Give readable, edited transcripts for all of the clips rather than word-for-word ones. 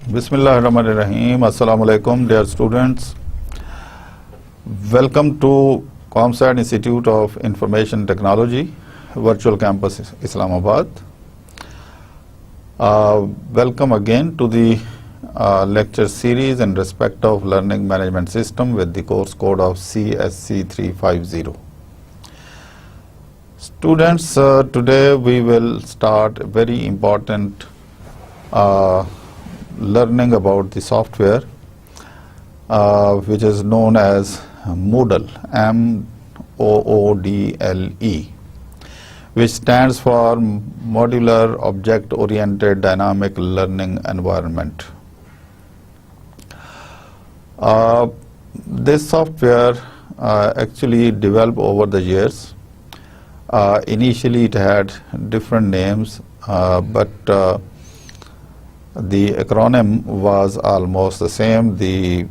Bismillahirrahmanirrahim. Assalamu alaikum, dear students. Welcome to ComSat Institute of Information Technology, Virtual Campus Islamabad. Welcome again to the lecture series in respect of Learning Management System with the course code of CSC 350. Students, today we will start a very important learning about the software which is known as Moodle, M-O-O-D-L-E, which stands for Modular Object Oriented Dynamic Learning Environment. This software actually developed over the years. Initially it had different names, but the acronym was almost the same. The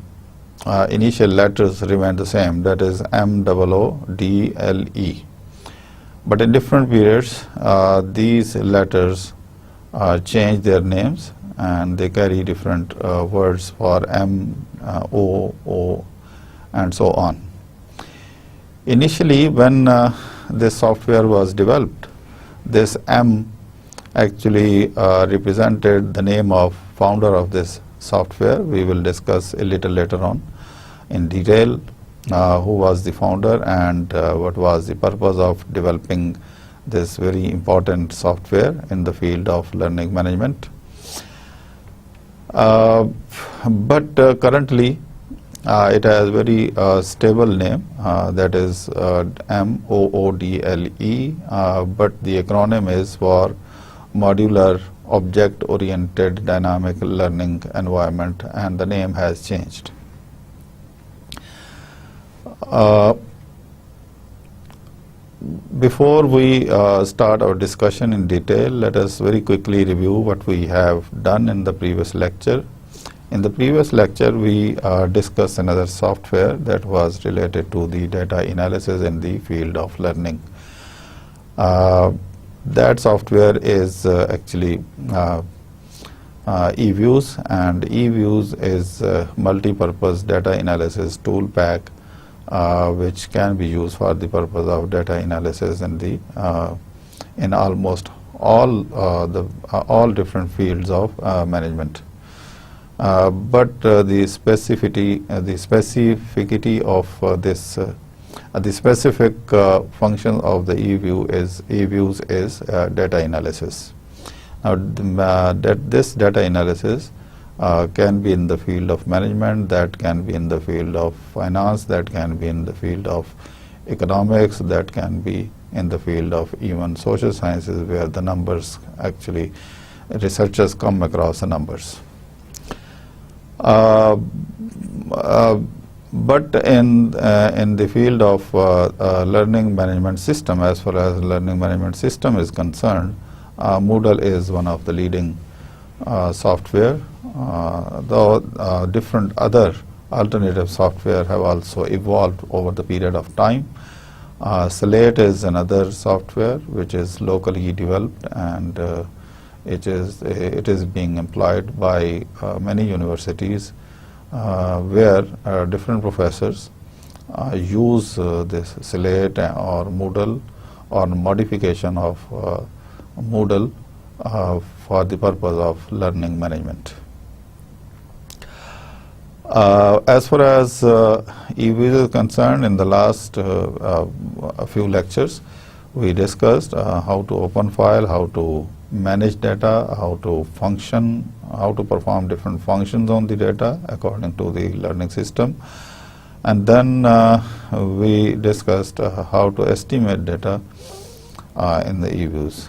initial letters remained the same, that is M-O-O-D-L-E. But in different periods, these letters changed their names and they carry different words for M, O, O, and so on. Initially, when this software was developed, this M actually represented the name of founder of this software. We will discuss a little later on in detail who was the founder and what was the purpose of developing this very important software in the field of learning management. But currently it has very stable name, that is M-O-O-D-L-E, but the acronym is for Modular Object Oriented Dynamic Learning Environment, and the name has changed. Before we start our discussion in detail, let us very quickly review what we have done in the previous lecture. In the previous lecture, we discussed another software that was related to the data analysis in the field of learning. That software is actually eViews, and eViews is a multi-purpose data analysis tool pack which can be used for the purpose of data analysis in the in almost all different fields of management. But the specificity of this the specific function of the eViews is data analysis. Now, this data analysis can be in the field of management, that can be in the field of finance, that can be in the field of economics, that can be in the field of even social sciences, where the numbers actually researchers come across the numbers. But in the field of learning management system, as far as learning management system is concerned, Moodle is one of the leading software, though different other alternative software have also evolved over the period of time. Slate is another software which is locally developed, and it is being employed by many universities where different professors use this Slate or Moodle or modification of Moodle for the purpose of learning management. As far as eViews is concerned, in the last a few lectures, we discussed how to open file, how to manage data, how to function, how to perform different functions on the data according to the learning system. And then we discussed how to estimate data in the eViews.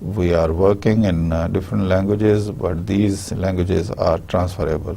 we are working in different languages, but these languages are transferable.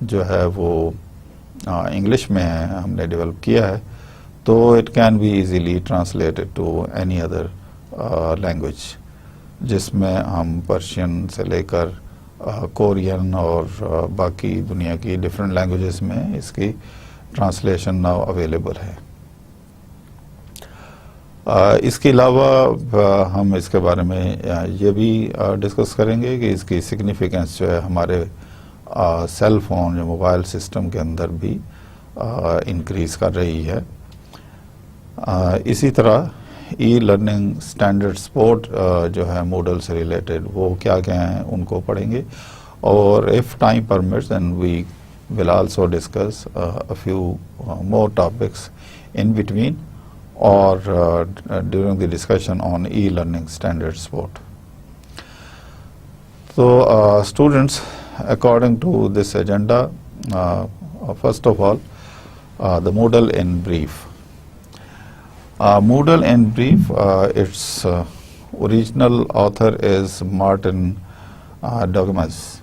جو ہے وہ English میں ہے، ہم نے develop کیا ہے، تو it can be easily translated to any other language, جس میں ہم پرشین سے لے کر کورین اور باقی دنیا کی ڈفرینٹ لینگویجز میں اس کی ٹرانسلیشن ناؤ اویلیبل ہے۔ اس کے علاوہ ہم اس کے بارے میں یہ بھی ڈسکس کریں گے کہ اس کی سگنیفیکنس جو ہے ہمارے سیل فون یا موبائل سسٹم کے اندر بھی انکریز کر رہی ہے۔ اسی طرح ای لرننگ اسٹینڈرڈ سپورٹ جو ہے موڈل سے ریلیٹڈ وہ کیا کیا ہیں ان کو پڑھیں گے، اور if time permits then we will also discuss a few more topics in between or during the discussion on e-learning standard support. So students, according to this agenda, first of all, the Moodle in brief. Moodle in brief, its original author is Martin Dougmas.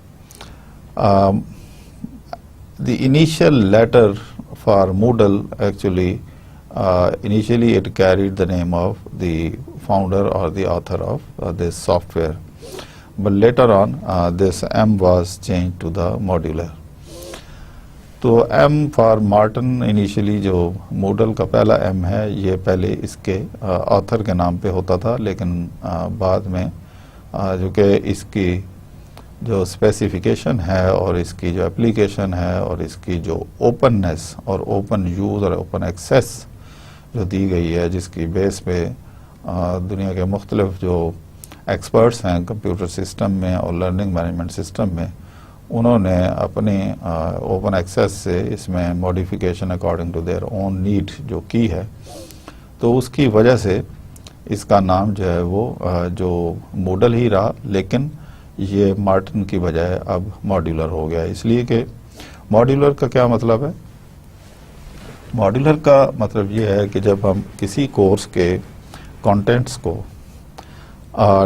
The initial letter for Moodle actually, initially it carried the name of the founder or the author of this software, but later on this M was changed to the modular. تو M for Martin initially جو model کا پہلا M ہے یہ پہلے اس کے author کے نام پہ ہوتا تھا، لیکن بعد میں جو کہ اس کی جو اسپیسیفیکیشن ہے اور اس کی جو اپلیکیشن ہے اور اس کی جو اوپننس اور اوپن یوز اور اوپن ایکسیس جو دی گئی ہے، جس کی بیس پہ دنیا کے مختلف جو ایکسپرٹس ہیں کمپیوٹر سسٹم میں اور لرننگ مینجمنٹ سسٹم میں، انہوں نے اپنے اوپن ایکسیس سے اس میں modification according to their own need جو کی ہے، تو اس کی وجہ سے اس کا نام جو ہے وہ جو موڈل ہی رہا، لیکن یہ مارٹن کی بجائے اب ماڈیولر ہو گیا۔ اس لیے کہ ماڈیولر کا کیا مطلب ہے؟ ماڈیولر کا مطلب یہ ہے کہ جب ہم کسی کورس کے کانٹینٹس کو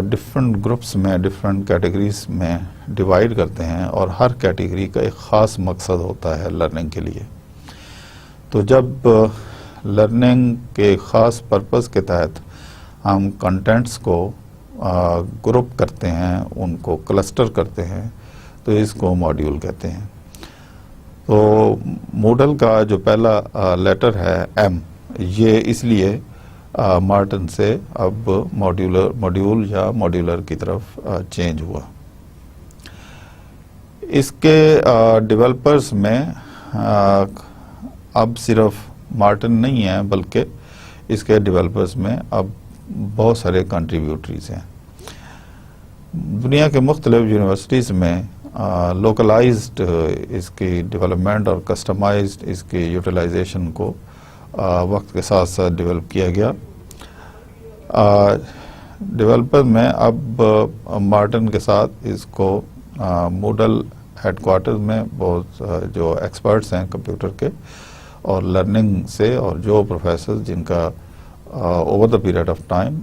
ڈفرینٹ گروپس میں ڈفرینٹ کیٹیگریز میں ڈیوائڈ کرتے ہیں، اور ہر کیٹیگری کا ایک خاص مقصد ہوتا ہے لرننگ کے لیے، تو جب لرننگ کے خاص پرپز کے تحت ہم کنٹینٹس کو گروپ کرتے ہیں، ان کو کلسٹر کرتے ہیں، تو اس کو ماڈیول کہتے ہیں۔ تو موڈل کا جو پہلا لیٹر ہے ایم، یہ اس لیے مارٹن سے اب ماڈیول یا ماڈیولر کی طرف چینج ہوا۔ اس کے ڈیولپرز میں اب صرف مارٹن نہیں ہے، بلکہ اس کے ڈیولپرز میں اب بہت سارے کنٹریبیوٹریز ہیں۔ دنیا کے مختلف یونیورسٹیز میں لوکلائزڈ اس کی ڈیولپمنٹ اور کسٹمائزڈ اس کی یوٹیلائزیشن کو وقت کے ساتھ ساتھ ڈیولپ کیا گیا۔ ڈیولپر میں اب مارٹن کے ساتھ اس کو موڈل ہیڈ کوارٹر میں بہت جو ایکسپرٹس ہیں کمپیوٹر کے اور لرننگ سے، اور جو پروفیسر جن کا over the period of time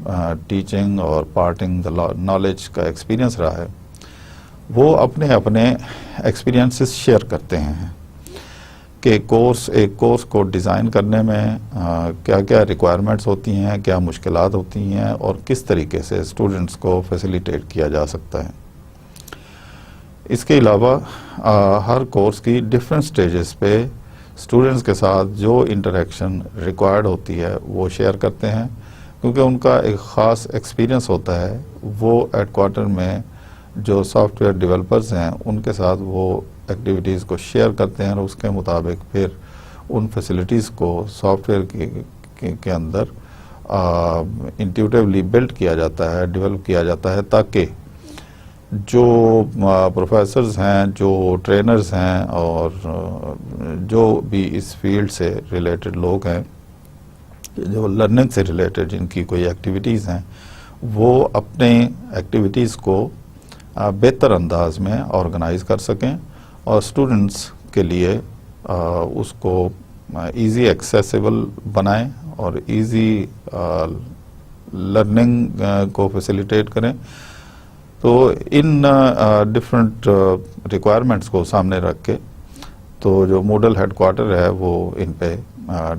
teaching اور پارٹنگ دا نالج کا ایکسپیرینس رہا ہے، وہ اپنے اپنے ایکسپیرینسز شیئر کرتے ہیں کہ ایک کورس کو ڈیزائن کرنے میں کیا کیا ریکوائرمنٹس ہوتی ہیں، کیا مشکلات ہوتی ہیں، اور کس طریقے سے اسٹوڈنٹس کو فیسیلیٹیٹ کیا جا سکتا ہے۔ اس کے علاوہ ہر کورس کی ڈفرینٹ سٹیجز پہ اسٹوڈنٹس کے ساتھ جو انٹریکشن ریکوائرڈ ہوتی ہے وہ شیئر کرتے ہیں، کیونکہ ان کا ایک خاص ایکسپیرینس ہوتا ہے۔ وہ ہیڈ کوارٹر میں جو سافٹ ویئر ڈیولپرز ہیں ان کے ساتھ وہ ایکٹیویٹیز کو شیئر کرتے ہیں، اور اس کے مطابق پھر ان فیسلٹیز کو سافٹ ویئر کے اندر انٹیوٹیولی بلڈ کیا جاتا ہے، ڈیولپ کیا جاتا ہے، تاکہ جو پروفیسرز ہیں، جو ٹرینرز ہیں، اور جو بھی اس فیلڈ سے ریلیٹڈ لوگ ہیں، جو لرننگ سے ریلیٹڈ جن کی کوئی ایکٹیویٹیز ہیں، وہ اپنے ایکٹیویٹیز کو بہتر انداز میں آرگنائز کر سکیں، اور اسٹوڈنٹس کے لیے اس کو ایزی ایکسیسیبل بنائیں اور ایزی لرننگ کو فیسیلیٹیٹ کریں۔ تو ان ڈفرینٹ ریکوائرمنٹس کو سامنے رکھ کے تو جو موڈل ہیڈ کوارٹر ہے وہ ان پہ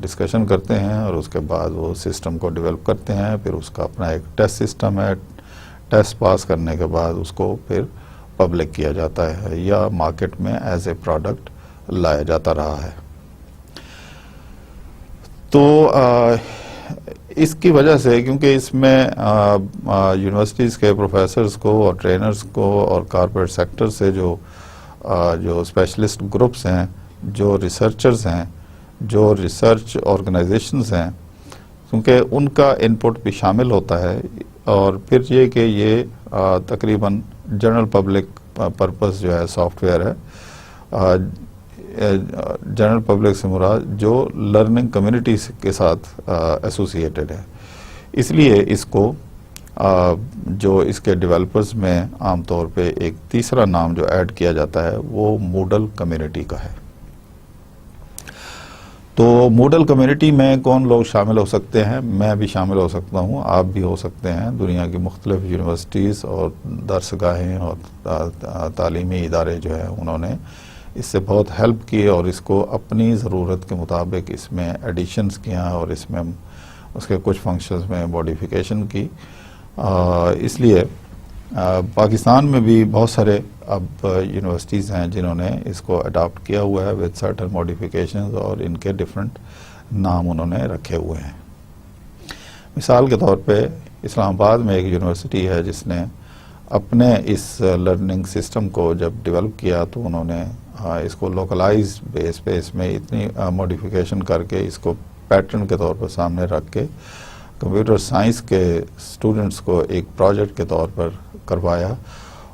ڈسکشن کرتے ہیں اور اس کے بعد وہ سسٹم کو ڈیولپ کرتے ہیں. پھر اس کا اپنا ایک ٹیسٹ سسٹم ہے. ٹیسٹ پاس کرنے کے بعد اس کو پھر پبلک کیا جاتا ہے یا مارکیٹ میں ایز اے پروڈکٹ لایا جاتا رہا ہے. تو اس کی وجہ سے کیونکہ اس میں یونیورسٹیز کے پروفیسرز کو اور ٹرینرز کو اور کارپوریٹ سیکٹر سے جو اسپیشلسٹ گروپس ہیں, جو ریسرچرز ہیں, جو ریسرچ آرگنائزیشنز ہیں, کیونکہ ان کا انپٹ بھی شامل ہوتا ہے. اور پھر یہ کہ یہ تقریباً جنرل پبلک پرپس جو ہے سافٹ ویئر ہے. جنرل پبلک سے مراد جو لرننگ کمیونٹی کے ساتھ ایسوسیٹڈ ہے. اس لیے اس کو جو اس کے ڈیولپرز میں عام طور پہ ایک تیسرا نام جو ایڈ کیا جاتا ہے وہ موڈل کمیونٹی کا ہے. تو موڈل کمیونٹی میں کون لوگ شامل ہو سکتے ہیں؟ میں بھی شامل ہو سکتا ہوں, آپ بھی ہو سکتے ہیں. دنیا کی مختلف یونیورسٹیز اور درسگاہیں اور تعلیمی ادارے جو ہیں انہوں نے اس سے بہت ہیلپ کی اور اس کو اپنی ضرورت کے مطابق اس میں ایڈیشنز کیا اور اس میں اس کے کچھ فنکشنز میں موڈیفیکیشن کی. اس لیے پاکستان میں بھی بہت سارے اب یونیورسٹیز ہیں جنہوں نے اس کو اڈاپٹ کیا ہوا ہے وتھ سرٹن موڈیفیکیشنز اور ان کے ڈفرینٹ نام انہوں نے رکھے ہوئے ہیں. مثال کے طور پہ اسلام آباد میں ایک یونیورسٹی ہے جس نے اپنے اس لرننگ سسٹم کو جب ڈیولپ کیا تو انہوں نے اس کو لوکلائز بیس پہ اس میں اتنی موڈیفیکیشن کر کے اس کو پیٹرن کے طور پر سامنے رکھ کے کمپیوٹر سائنس کے اسٹوڈنٹس کو ایک پروجیکٹ کے طور پر کروایا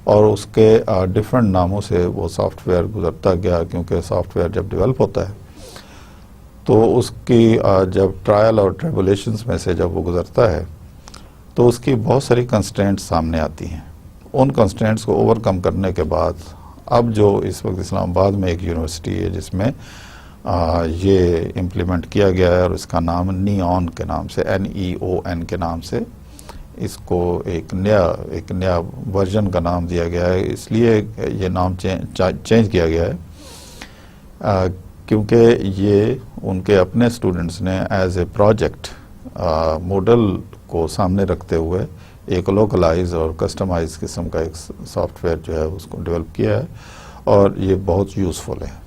اور اس کے ڈفرینٹ ناموں سے وہ سافٹ ویئر گزرتا گیا. کیونکہ سافٹ ویئر جب ڈیولپ ہوتا ہے تو اس کی جب ٹرائل اور ٹریبولیشنز میں سے جب وہ گزرتا ہے تو اس کی بہت ساری کنسٹرینٹس سامنے آتی ہیں. ان کنسٹرینٹس کو اوور کم کرنے کے بعد اب جو اس وقت اسلام آباد میں ایک یونیورسٹی ہے جس میں یہ امپلیمنٹ کیا گیا ہے اور اس کا نام نیون کے نام سے NEON کے نام سے اس کو ایک نیا ورژن کا نام دیا گیا ہے. اس لیے یہ نام چینج کیا گیا ہے کیونکہ یہ ان کے اپنے اسٹوڈنٹس نے ایز اے پروجیکٹ ماڈل کو سامنے رکھتے ہوئے ایک لوکلائز اور کسٹمائز قسم کا ایک سافٹ ویئر جو ہے اس کو ڈیولپ کیا ہے اور یہ بہت یوزفل ہے.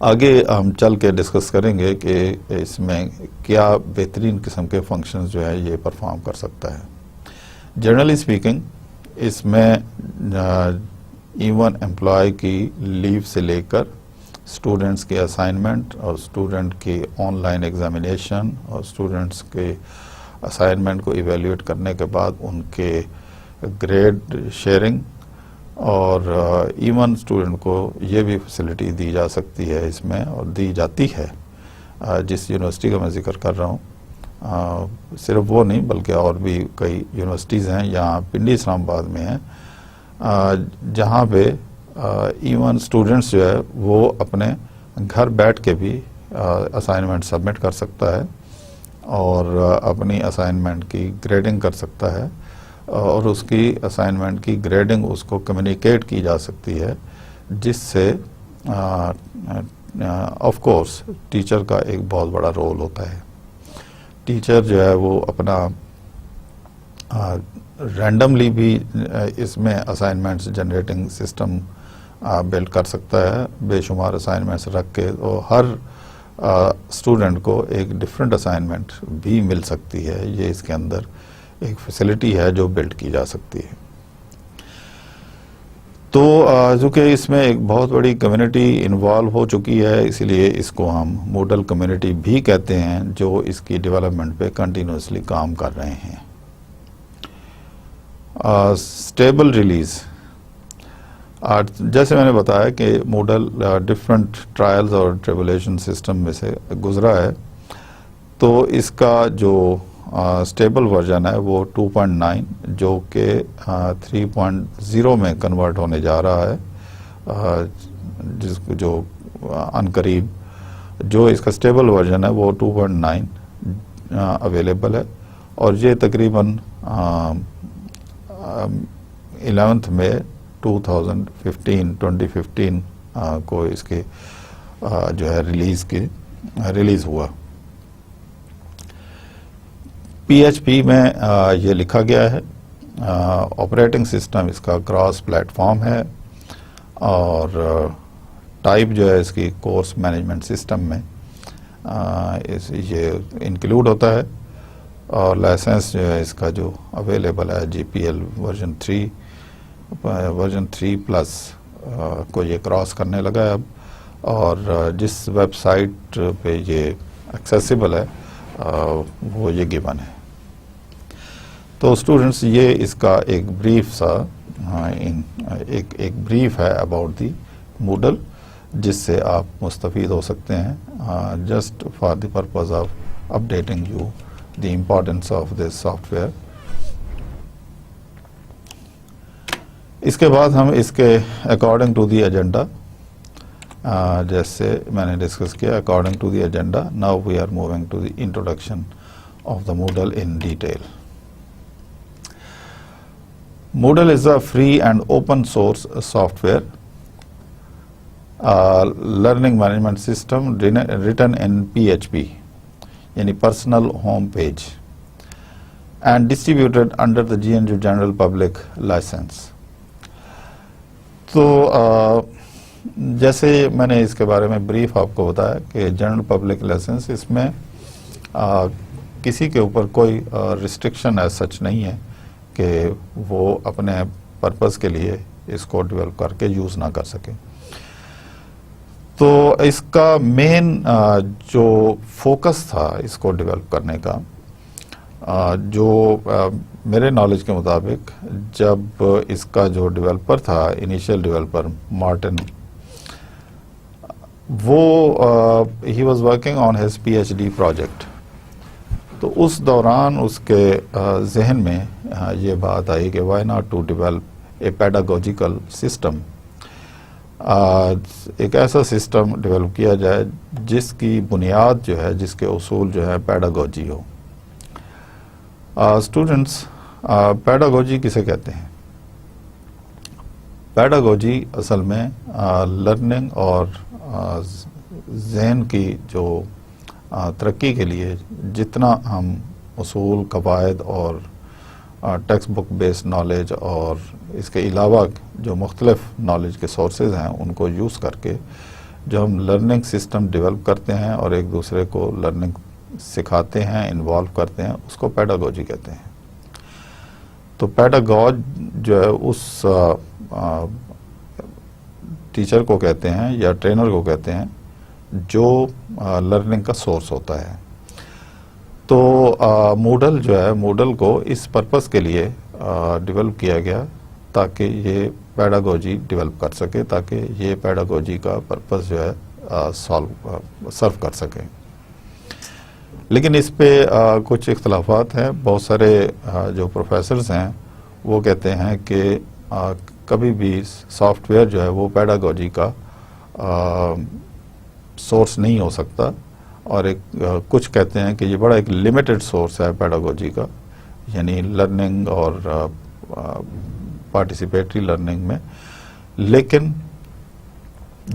آگے ہم چل کے ڈسکس کریں گے کہ اس میں کیا بہترین قسم کے فنکشنز جو ہے یہ پرفارم کر سکتا ہے. جنرلی اسپیکنگ اس میں ایون امپلائی کی لیو سے لے کر اسٹوڈنٹس کے اسائنمنٹ اور اسٹوڈنٹ کی آن لائن ایگزامینیشن اور اسٹوڈنٹس کے اسائنمنٹ کو ایویلیویٹ کرنے کے بعد ان کے گریڈ شیئرنگ اور ایون اسٹوڈنٹ کو یہ بھی فیسلٹی دی جا سکتی ہے اس میں اور دی جاتی ہے. جس یونیورسٹی کا میں ذکر کر رہا ہوں صرف وہ نہیں بلکہ اور بھی کئی یونیورسٹیز ہیں یہاں پنڈی اسلام آباد میں ہیں جہاں پہ ایون اسٹوڈنٹس جو ہے وہ اپنے گھر بیٹھ کے بھی اسائنمنٹ سبمٹ کر سکتا ہے اور اپنی اسائنمنٹ کی گریڈنگ کر سکتا ہے اور اس کی اسائنمنٹ کی گریڈنگ اس کو کمیونیکیٹ کی جا سکتی ہے جس سے آف کورس ٹیچر کا ایک بہت بڑا رول ہوتا ہے. ٹیچر جو ہے وہ اپنا رینڈملی بھی اس میں اسائنمنٹس جنریٹنگ سسٹم بلڈ کر سکتا ہے بے شمار اسائنمنٹس رکھ کے اور ہر اسٹوڈنٹ کو ایک ڈفرینٹ اسائنمنٹ بھی مل سکتی ہے. یہ اس کے اندر ایک فیسلٹی ہے جو بلڈ کی جا سکتی ہے. تو چونکہ اس میں ایک بہت بڑی کمیونٹی انوالو ہو چکی ہے اسی لیے اس کو ہم موڈل کمیونٹی بھی کہتے ہیں جو اس کی ڈیولپمنٹ پہ کنٹینیوسلی کام کر رہے ہیں. اسٹیبل ریلیز جیسے میں نے بتایا کہ موڈل ڈفرینٹ ٹرائلز اور ٹریبولیشن سسٹم میں سے گزرا ہے تو اس کا جو اسٹیبل ورژن ہے وہ 2.9 جو کہ 3.0 میں کنورٹ ہونے جا رہا ہے جس کو جو عنقریب جو اس کا اسٹیبل ورژن ہے وہ 2.9 اویلیبل ہے اور یہ تقریباً 11th میں 2015 کو اس کے جو ہے ریلیز ہوا. PHP میں یہ لکھا گیا ہے. آپریٹنگ سسٹم اس کا کراس پلیٹ فارم ہے اور ٹائپ جو ہے اس کی کورس مینجمنٹ سسٹم میں یہ انکلوڈ ہوتا ہے. اور لائسنس جو ہے اس کا جو اویلیبل ہے GPL ورژن 3 پلس کو یہ کراس کرنے لگا ہے اب. اور جس ویب سائٹ پہ یہ ایکسیسیبل ہے وہ یہ گیون ہے. تو اسٹوڈنٹس یہ اس کا ایک بریف سا ایک بریف ہے اباؤٹ دی موڈل جس سے آپ مستفید ہو سکتے ہیں just for the purpose of updating you the importance of this software. اس کے بعد ہم اس کے اکارڈنگ ٹو دی ایجنڈا جیسے میں نے ڈسکس کیا according to the agenda now we are moving to the introduction of the Moodle in detail. Moodle is a free and open source software learning management system written in PHP, yani personal home page, and distributed under the GNU General Public License. تو جیسے میں نے اس کے بارے میں brief آپ کو بتایا کہ جنرل پبلک لائسنس اس میں کسی کے اوپر کوئی ریسٹرکشن ایز سچ نہیں ہے کہ وہ اپنے پرپز کے لیے اس کو ڈیولپ کر کے یوز نہ کر سکے. تو اس کا مین جو فوکس تھا اس کو ڈیولپ کرنے کا جو میرے نالج کے مطابق جب اس کا جو ڈیولپر تھا انیشیل ڈیولپر مارٹن وہ he was working on his PhD project. تو اس دوران اس کے ذہن میں یہ بات آئی کہ why not to develop a pedagogical system, ایک ایسا سسٹم ڈیولپ کیا جائے جس کی بنیاد جو ہے جس کے اصول جو ہے پیڈاگوجی ہو. اسٹوڈنٹس پیڈاگوجی کسے کہتے ہیں؟ پیڈاگوجی اصل میں لرننگ اور ذہن کی جو ترقی کے لیے جتنا ہم اصول قواعد اور ٹیکسٹ بک بیسڈ نالج اور اس کے علاوہ جو مختلف نالج کے سورسز ہیں ان کو یوز کر کے جو ہم لرننگ سسٹم ڈیولپ کرتے ہیں اور ایک دوسرے کو لرننگ سکھاتے ہیں انوالو کرتے ہیں اس کو پیڈاگوجی کہتے ہیں. تو پیڈاگوج جو ہے اس ٹیچر کو کہتے ہیں یا ٹرینر کو کہتے ہیں جو لرننگ کا سورس ہوتا ہے. تو موڈل جو ہے موڈل کو اس پرپس کے لیے ڈیولپ کیا گیا تاکہ یہ پیڈاگوجی ڈیولپ کر سکے, تاکہ یہ پیڈاگوجی کا پرپس جو ہے سرو کر سکے. لیکن اس پہ کچھ اختلافات ہیں. بہت سارے جو پروفیسرز ہیں وہ کہتے ہیں کہ کبھی بھی سافٹ ویئر جو ہے وہ پیڈاگوجی کا سورس نہیں ہو سکتا, اور کچھ کہتے ہیں کہ یہ بڑا ایک لمیٹڈ سورس ہے پیڈاگوجی کا, یعنی لرننگ اور پارٹیسپیٹری لرننگ میں. لیکن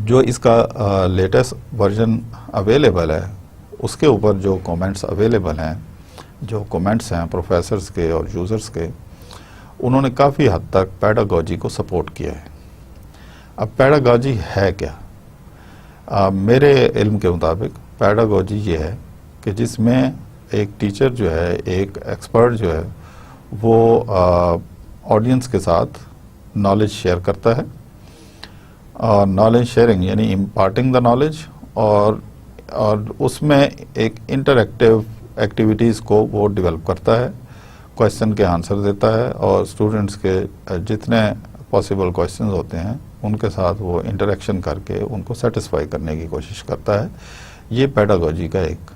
جو اس کا لیٹسٹ ورژن اویلیبل ہے اس کے اوپر جو کومنٹس اویلیبل ہیں, جو کومنٹس ہیں پروفیسرز کے اور یوزرز کے, انہوں نے کافی حد تک پیڈاگوجی کو سپورٹ کیا ہے. اب پیڈاگوجی ہے کیا؟ میرے علم کے مطابق پیڈاگوجی یہ ہے کہ جس میں ایک ٹیچر جو ہے, ایک ایکسپرٹ جو ہے, وہ آڈینس کے ساتھ نالج شیئر کرتا ہے, اور نالج شیئرنگ یعنی امپارٹنگ دا نالج, اور اس میں ایک انٹریکٹیو ایکٹیویٹیز کو وہ ڈیولپ کرتا ہے, کویشچن کے آنسر دیتا ہے, اور اسٹوڈنٹس کے جتنے پاسبل کویشچنز ہوتے ہیں ان کے ساتھ وہ انٹریکشن کر کے ان کو سیٹسفائی کرنے کی کوشش کرتا ہے. یہ پیڈاگوجی کا ایک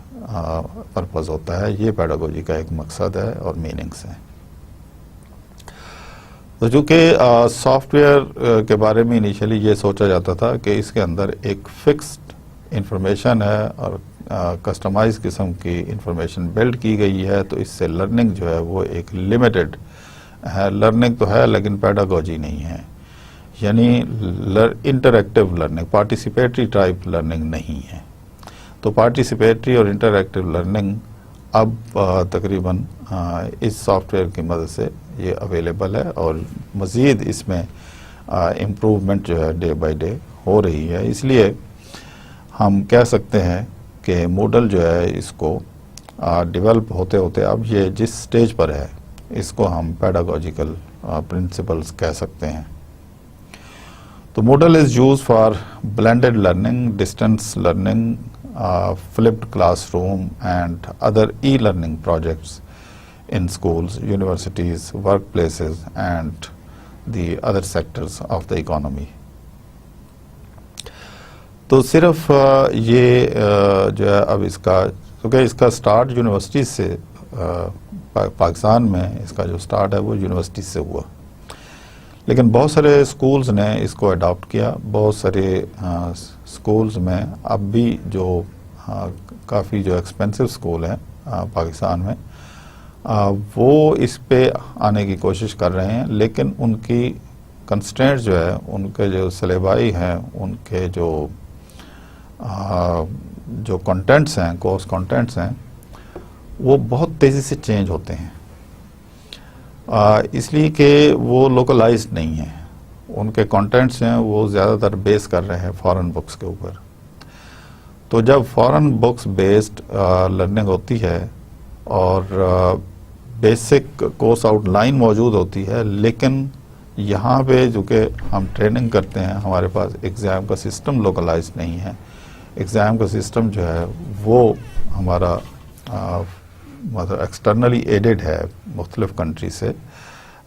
پرپز ہوتا ہے, یہ پیڈاگوجی کا ایک مقصد ہے اور میننگس ہیں. تو چونکہ سافٹ ویئر کے بارے میں انیشلی یہ سوچا جاتا تھا کہ اس کے اندر ایک فکسڈ انفارمیشن ہے اور کسٹمائز قسم کی انفارمیشن بلڈ کی گئی ہے, تو اس سے لرننگ جو ہے وہ ایک لمیٹڈ ہے. لرننگ تو ہے لیکن پیڈاگوجی نہیں ہے. یعنی interactive learning, participatory type learning نہیں ہے. تو پارٹیسپیٹری اور انٹریکٹیو لرننگ اب تقریباً اس سافٹ ویئر کی مدد سے یہ اویلیبل ہے، اور مزید اس میں امپروومنٹ جو ہے ڈے بائی ڈے ہو رہی ہے. اس لیے ہم کہہ سکتے ہیں کہ موڈل جو ہے اس کو ڈیولپ ہوتے ہوتے اب یہ جس سٹیج پر ہے اس کو ہم پیڈاگوجیکل پرنسپلز کہہ سکتے ہیں. تو Moodle is used for blended learning, distance learning, flipped classroom and other e-learning projects in schools, universities, workplaces and the other sectors of the economy. تو صرف یہ جو ہے اب اس کا کیونکہ اس کا سٹارٹ یونیورسٹیز سے پاکستان میں اس کا جو سٹارٹ ہے وہ یونیورسٹیز سے ہوا، لیکن بہت سارے اسکولز نے اس کو اڈاپٹ کیا. بہت سارے اسکولز میں اب بھی جو کافی جو ایکسپینسو اسکول ہیں پاکستان میں وہ اس پہ آنے کی کوشش کر رہے ہیں، لیکن ان کی کنسٹرینٹس جو ہے، ان کے جو سلیبائی ہیں، ان کے جو کنٹینٹس ہیں، کورس کنٹینٹس ہیں، وہ بہت تیزی سے چینج ہوتے ہیں، اس لیے کہ وہ لوکلائزڈ نہیں ہیں. ان کے کنٹینٹس ہیں وہ زیادہ تر بیس کر رہے ہیں فارن بکس کے اوپر. تو جب فارن بکس بیسڈ لرننگ ہوتی ہے اور بیسک کورس آؤٹ لائن موجود ہوتی ہے، لیکن یہاں پہ جو کہ ہم ٹریننگ کرتے ہیں ہمارے پاس ایگزام کا سسٹم لوکلائزڈ نہیں ہے. ایگزام کا سسٹم جو ہے وہ ہمارا مطلب ایکسٹرنلی ایڈڈ ہے مختلف کنٹری سے،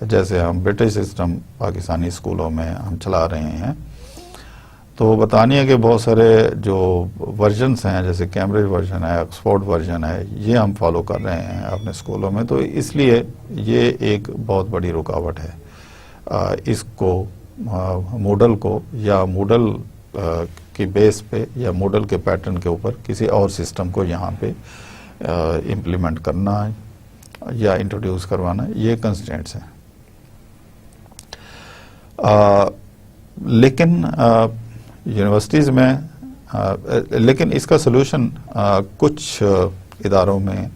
جیسے ہم برٹش سسٹم پاکستانی اسکولوں میں ہم چلا رہے ہیں. تو برطانیہ کے بہت سارے جو ورژنس ہیں، جیسے کیمبرج ورژن ہے، آکسفورڈ ورژن ہے، یہ ہم فالو کر رہے ہیں اپنے اسکولوں میں. تو اس لیے یہ ایک بہت بڑی رکاوٹ ہے اس کو موڈل کو یا موڈل کی بیس پہ یا موڈل کے پیٹرن کے اوپر کسی اور سسٹم کو یہاں پہ امپلیمنٹ کرنا یا انٹروڈیوس کروانا، یہ کنسٹرینٹس ہیں. لیکن یونیورسٹیز میں لیکن اس کا سلوشن کچھ اداروں میں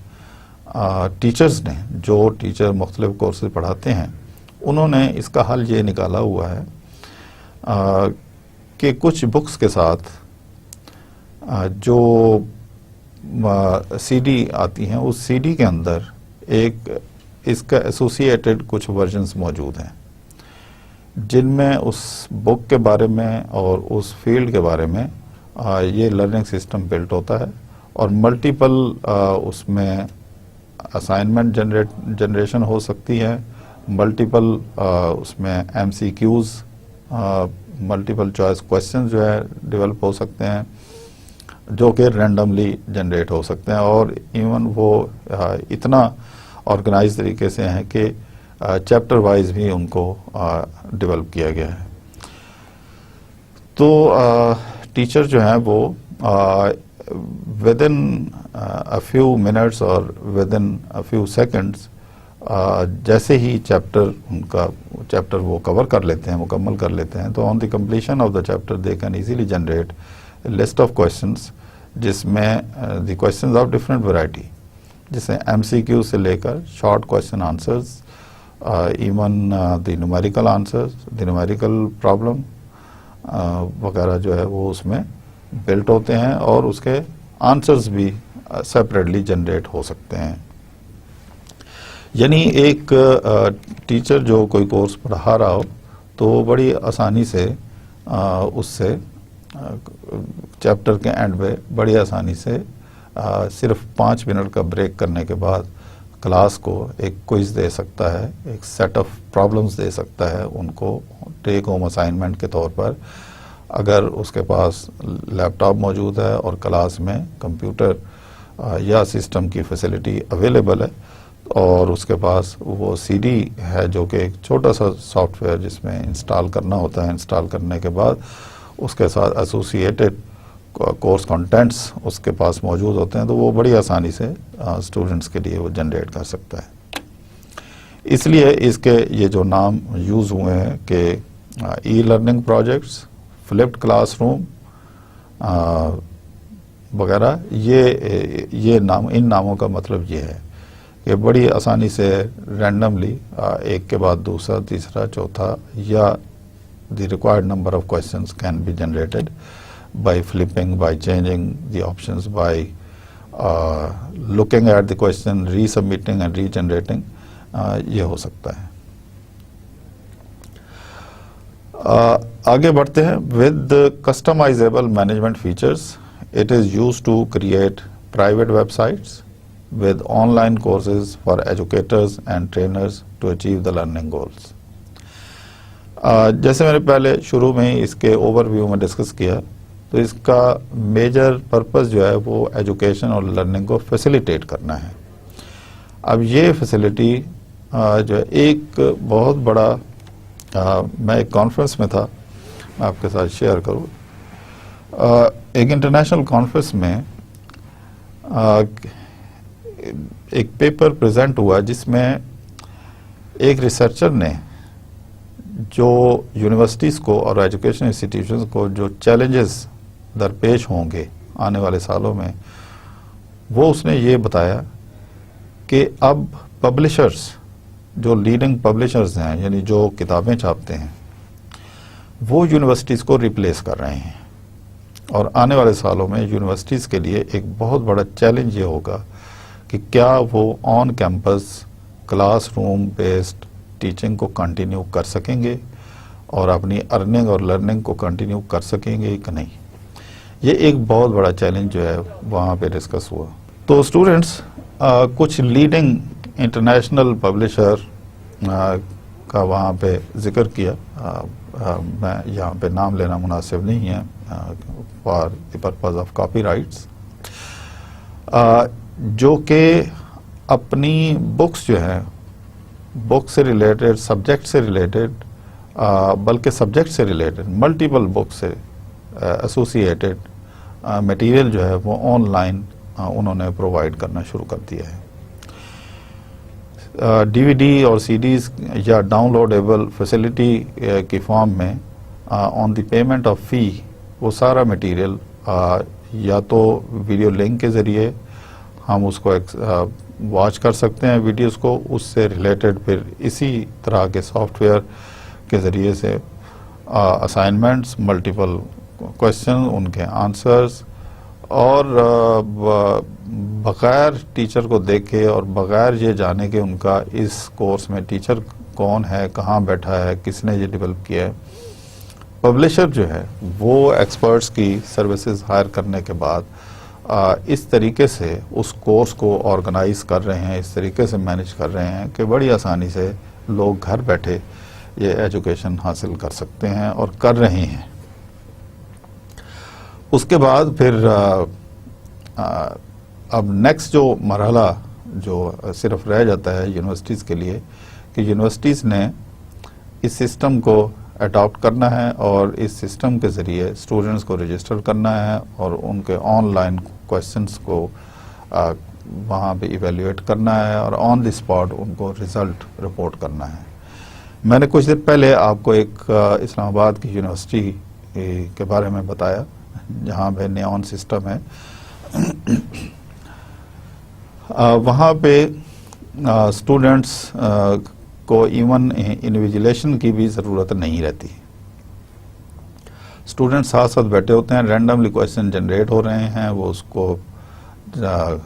ٹیچرز نے، جو ٹیچر مختلف کورسز پڑھاتے ہیں، انہوں نے اس کا حل یہ نکالا ہوا ہے کہ کچھ بکس کے ساتھ جو سی ڈی آتی ہیں، اس سی ڈی کے اندر ایک اس کا ایسوسیٹڈ کچھ ورژنز موجود ہیں جن میں اس بک کے بارے میں اور اس فیلڈ کے بارے میں یہ لرننگ سسٹم بلٹ ہوتا ہے، اور ملٹیپل اس میں اسائنمنٹ جنریشن ہو سکتی ہے، ملٹیپل اس میں M C Qs, multiple choice question جو ہے ڈیولپ ہو سکتے ہیں، جو کہ رینڈملی جنریٹ ہو سکتے ہیں، اور ایون وہ اتنا آرگنائز طریقے سے ہیں کہ چیپٹر وائز بھی ان کو ڈیولپ کیا گیا ہے. تو ٹیچر جو ہیں وہ with in a few minutes اور with in a few seconds جیسے ہی چیپٹر وہ کور کر لیتے ہیں، مکمل کر لیتے ہیں، تو on the completion of the chapter they can easily generate list of questions, جس میں the questions of different variety, جسے ایم سی کیو سے لے کر short question answers, even the numerical answers, the numerical problem وغیرہ جو ہے وہ اس میں بلٹ ہوتے ہیں، اور اس کے آنسرز بھی سیپریٹلی جنریٹ ہو سکتے ہیں. یعنی ایک ٹیچر جو کوئی کورس پڑھا رہا ہو تو وہ بڑی آسانی سے اس سے چیپٹر کے اینڈ پہ بڑی آسانی سے صرف 5 منٹ کا بریک کرنے کے بعد کلاس کو ایک کوئز دے سکتا ہے، ایک سیٹ آف پرابلمز دے سکتا ہے ان کو ٹیک ہوم اسائنمنٹ کے طور پر. اگر اس کے پاس لیپ ٹاپ موجود ہے اور کلاس میں کمپیوٹر یا سسٹم کی فیسلٹی اویلیبل ہے، اور اس کے پاس وہ سی ڈی ہے جو کہ ایک چھوٹا سا سافٹ ویئر جس میں انسٹال کرنا ہوتا ہے، انسٹال کرنے کے بعد اس کے ساتھ ایسوسیٹڈ کورس کنٹینٹس اس کے پاس موجود ہوتے ہیں، تو وہ بڑی آسانی سے اسٹوڈنٹس کے لیے وہ جنریٹ کر سکتا ہے. اس لیے اس کے یہ جو نام یوز ہوئے ہیں کہ e learning projects, flipped classroom وغیرہ. یہ نام، ان ناموں کا مطلب یہ ہے کہ بڑی آسانی سے رینڈملی ایک کے بعد دوسرا، تیسرا، چوتھا، یا the required number of questions can be generated by flipping, by changing the options, by looking at the question, resubmitting and regenerating. یہ ہو سکتا ہے. آگے بڑھتے ہیں. with customizable management features, it is used to create private websites with online courses for educators and trainers to achieve the learning goals. جیسے میں نے پہلے شروع میں اس کے اوور ویو میں ڈسکس کیا، تو اس کا میجر پرپز جو ہے وہ ایجوکیشن اور لرننگ کو فیسیلیٹیٹ کرنا ہے. اب یہ فیسیلیٹی جو ہے ایک بہت بڑا، میں ایک کانفرنس میں تھا، میں آپ کے ساتھ شیئر کروں. ایک انٹرنیشنل کانفرنس میں ایک پیپر پریزنٹ ہوا جس میں ایک ریسرچر نے جو یونیورسٹیز کو اور ایجوکیشن انسٹیٹیوشنز کو جو چیلنجز درپیش ہوں گے آنے والے سالوں میں، وہ اس نے یہ بتایا کہ اب پبلشرز، جو لیڈنگ پبلشرز ہیں، یعنی جو کتابیں چھاپتے ہیں، وہ یونیورسٹیز کو ریپلیس کر رہے ہیں. اور آنے والے سالوں میں یونیورسٹیز کے لیے ایک بہت بڑا چیلنج یہ ہوگا کہ کیا وہ on campus class room based teaching کو کنٹینیو کر سکیں گے اور اپنی ارننگ اور لرننگ کو کنٹینیو کر سکیں گے کہ نہیں. یہ ایک بہت بڑا چیلنج جو ہے وہاں پہ ڈسکس ہوا. تو اسٹوڈنٹس، کچھ لیڈنگ انٹرنیشنل پبلشر کا وہاں پہ ذکر کیا. میں یہاں پہ نام لینا مناسب نہیں ہے for the purpose of copy rights, جو کہ اپنی بکس جو ہیں، بک سے ریلیٹڈ، سبجیکٹ سے ریلیٹڈ، بلکہ سبجیکٹ سے ریلیٹڈ ملٹیپل بک سے ایسوسیٹڈ میٹیریل جو ہے وہ آن لائن انہوں نے پرووائڈ کرنا شروع کر دیا ہے. ڈی وی ڈی اور سی ڈیز یا ڈاؤن لوڈیبل فیسلٹی کی فارم میں آن دی پیمنٹ آف فی وہ سارا میٹیریل یا تو ویڈیو لنک کے ذریعے ہم اس کو واچ کر سکتے ہیں ویڈیوز کو، اس سے ریلیٹڈ پھر اسی طرح کے سافٹ ویئر کے ذریعے سے اسائنمنٹس، ملٹیپل کوشچن، ان کے آنسرز، اور بغیر ٹیچر کو دیکھے اور بغیر یہ جانے کہ ان کا اس کورس میں ٹیچر کون ہے، کہاں بیٹھا ہے، کس نے یہ ڈیولپ کیا ہے، پبلشر جو ہے وہ ایکسپرٹس کی سروسز ہائر کرنے کے بعد اس طریقے سے اس کورس کو آرگنائز کر رہے ہیں، اس طریقے سے مینیج کر رہے ہیں کہ بڑی آسانی سے لوگ گھر بیٹھے یہ ایجوکیشن حاصل کر سکتے ہیں اور کر رہے ہیں. اس کے بعد پھر اب نیکسٹ جو مرحلہ جو صرف رہ جاتا ہے یونیورسٹیز کے لیے کہ یونیورسٹیز نے اس سسٹم کو اڈاپٹ کرنا ہے اور اس سسٹم کے ذریعے اسٹوڈنٹس کو رجسٹر کرنا ہے اور ان کے آن لائن کویسچنس کو وہاں پہ ایویلیویٹ کرنا ہے اور آن دی اسپاٹ ان کو ریزلٹ رپورٹ کرنا ہے. میں نے کچھ دن پہلے آپ کو ایک اسلام آباد کی یونیورسٹی کے بارے میں بتایا جہاں پہ نیون سسٹم ہے. وہاں پہ اسٹوڈنٹس کو ایون انویجیلیشن کی بھی ضرورت نہیں رہتی. اسٹوڈنٹ ساتھ ساتھ بیٹھے ہوتے ہیں، رینڈملی کویشچن جنریٹ ہو رہے ہیں، وہ اس کو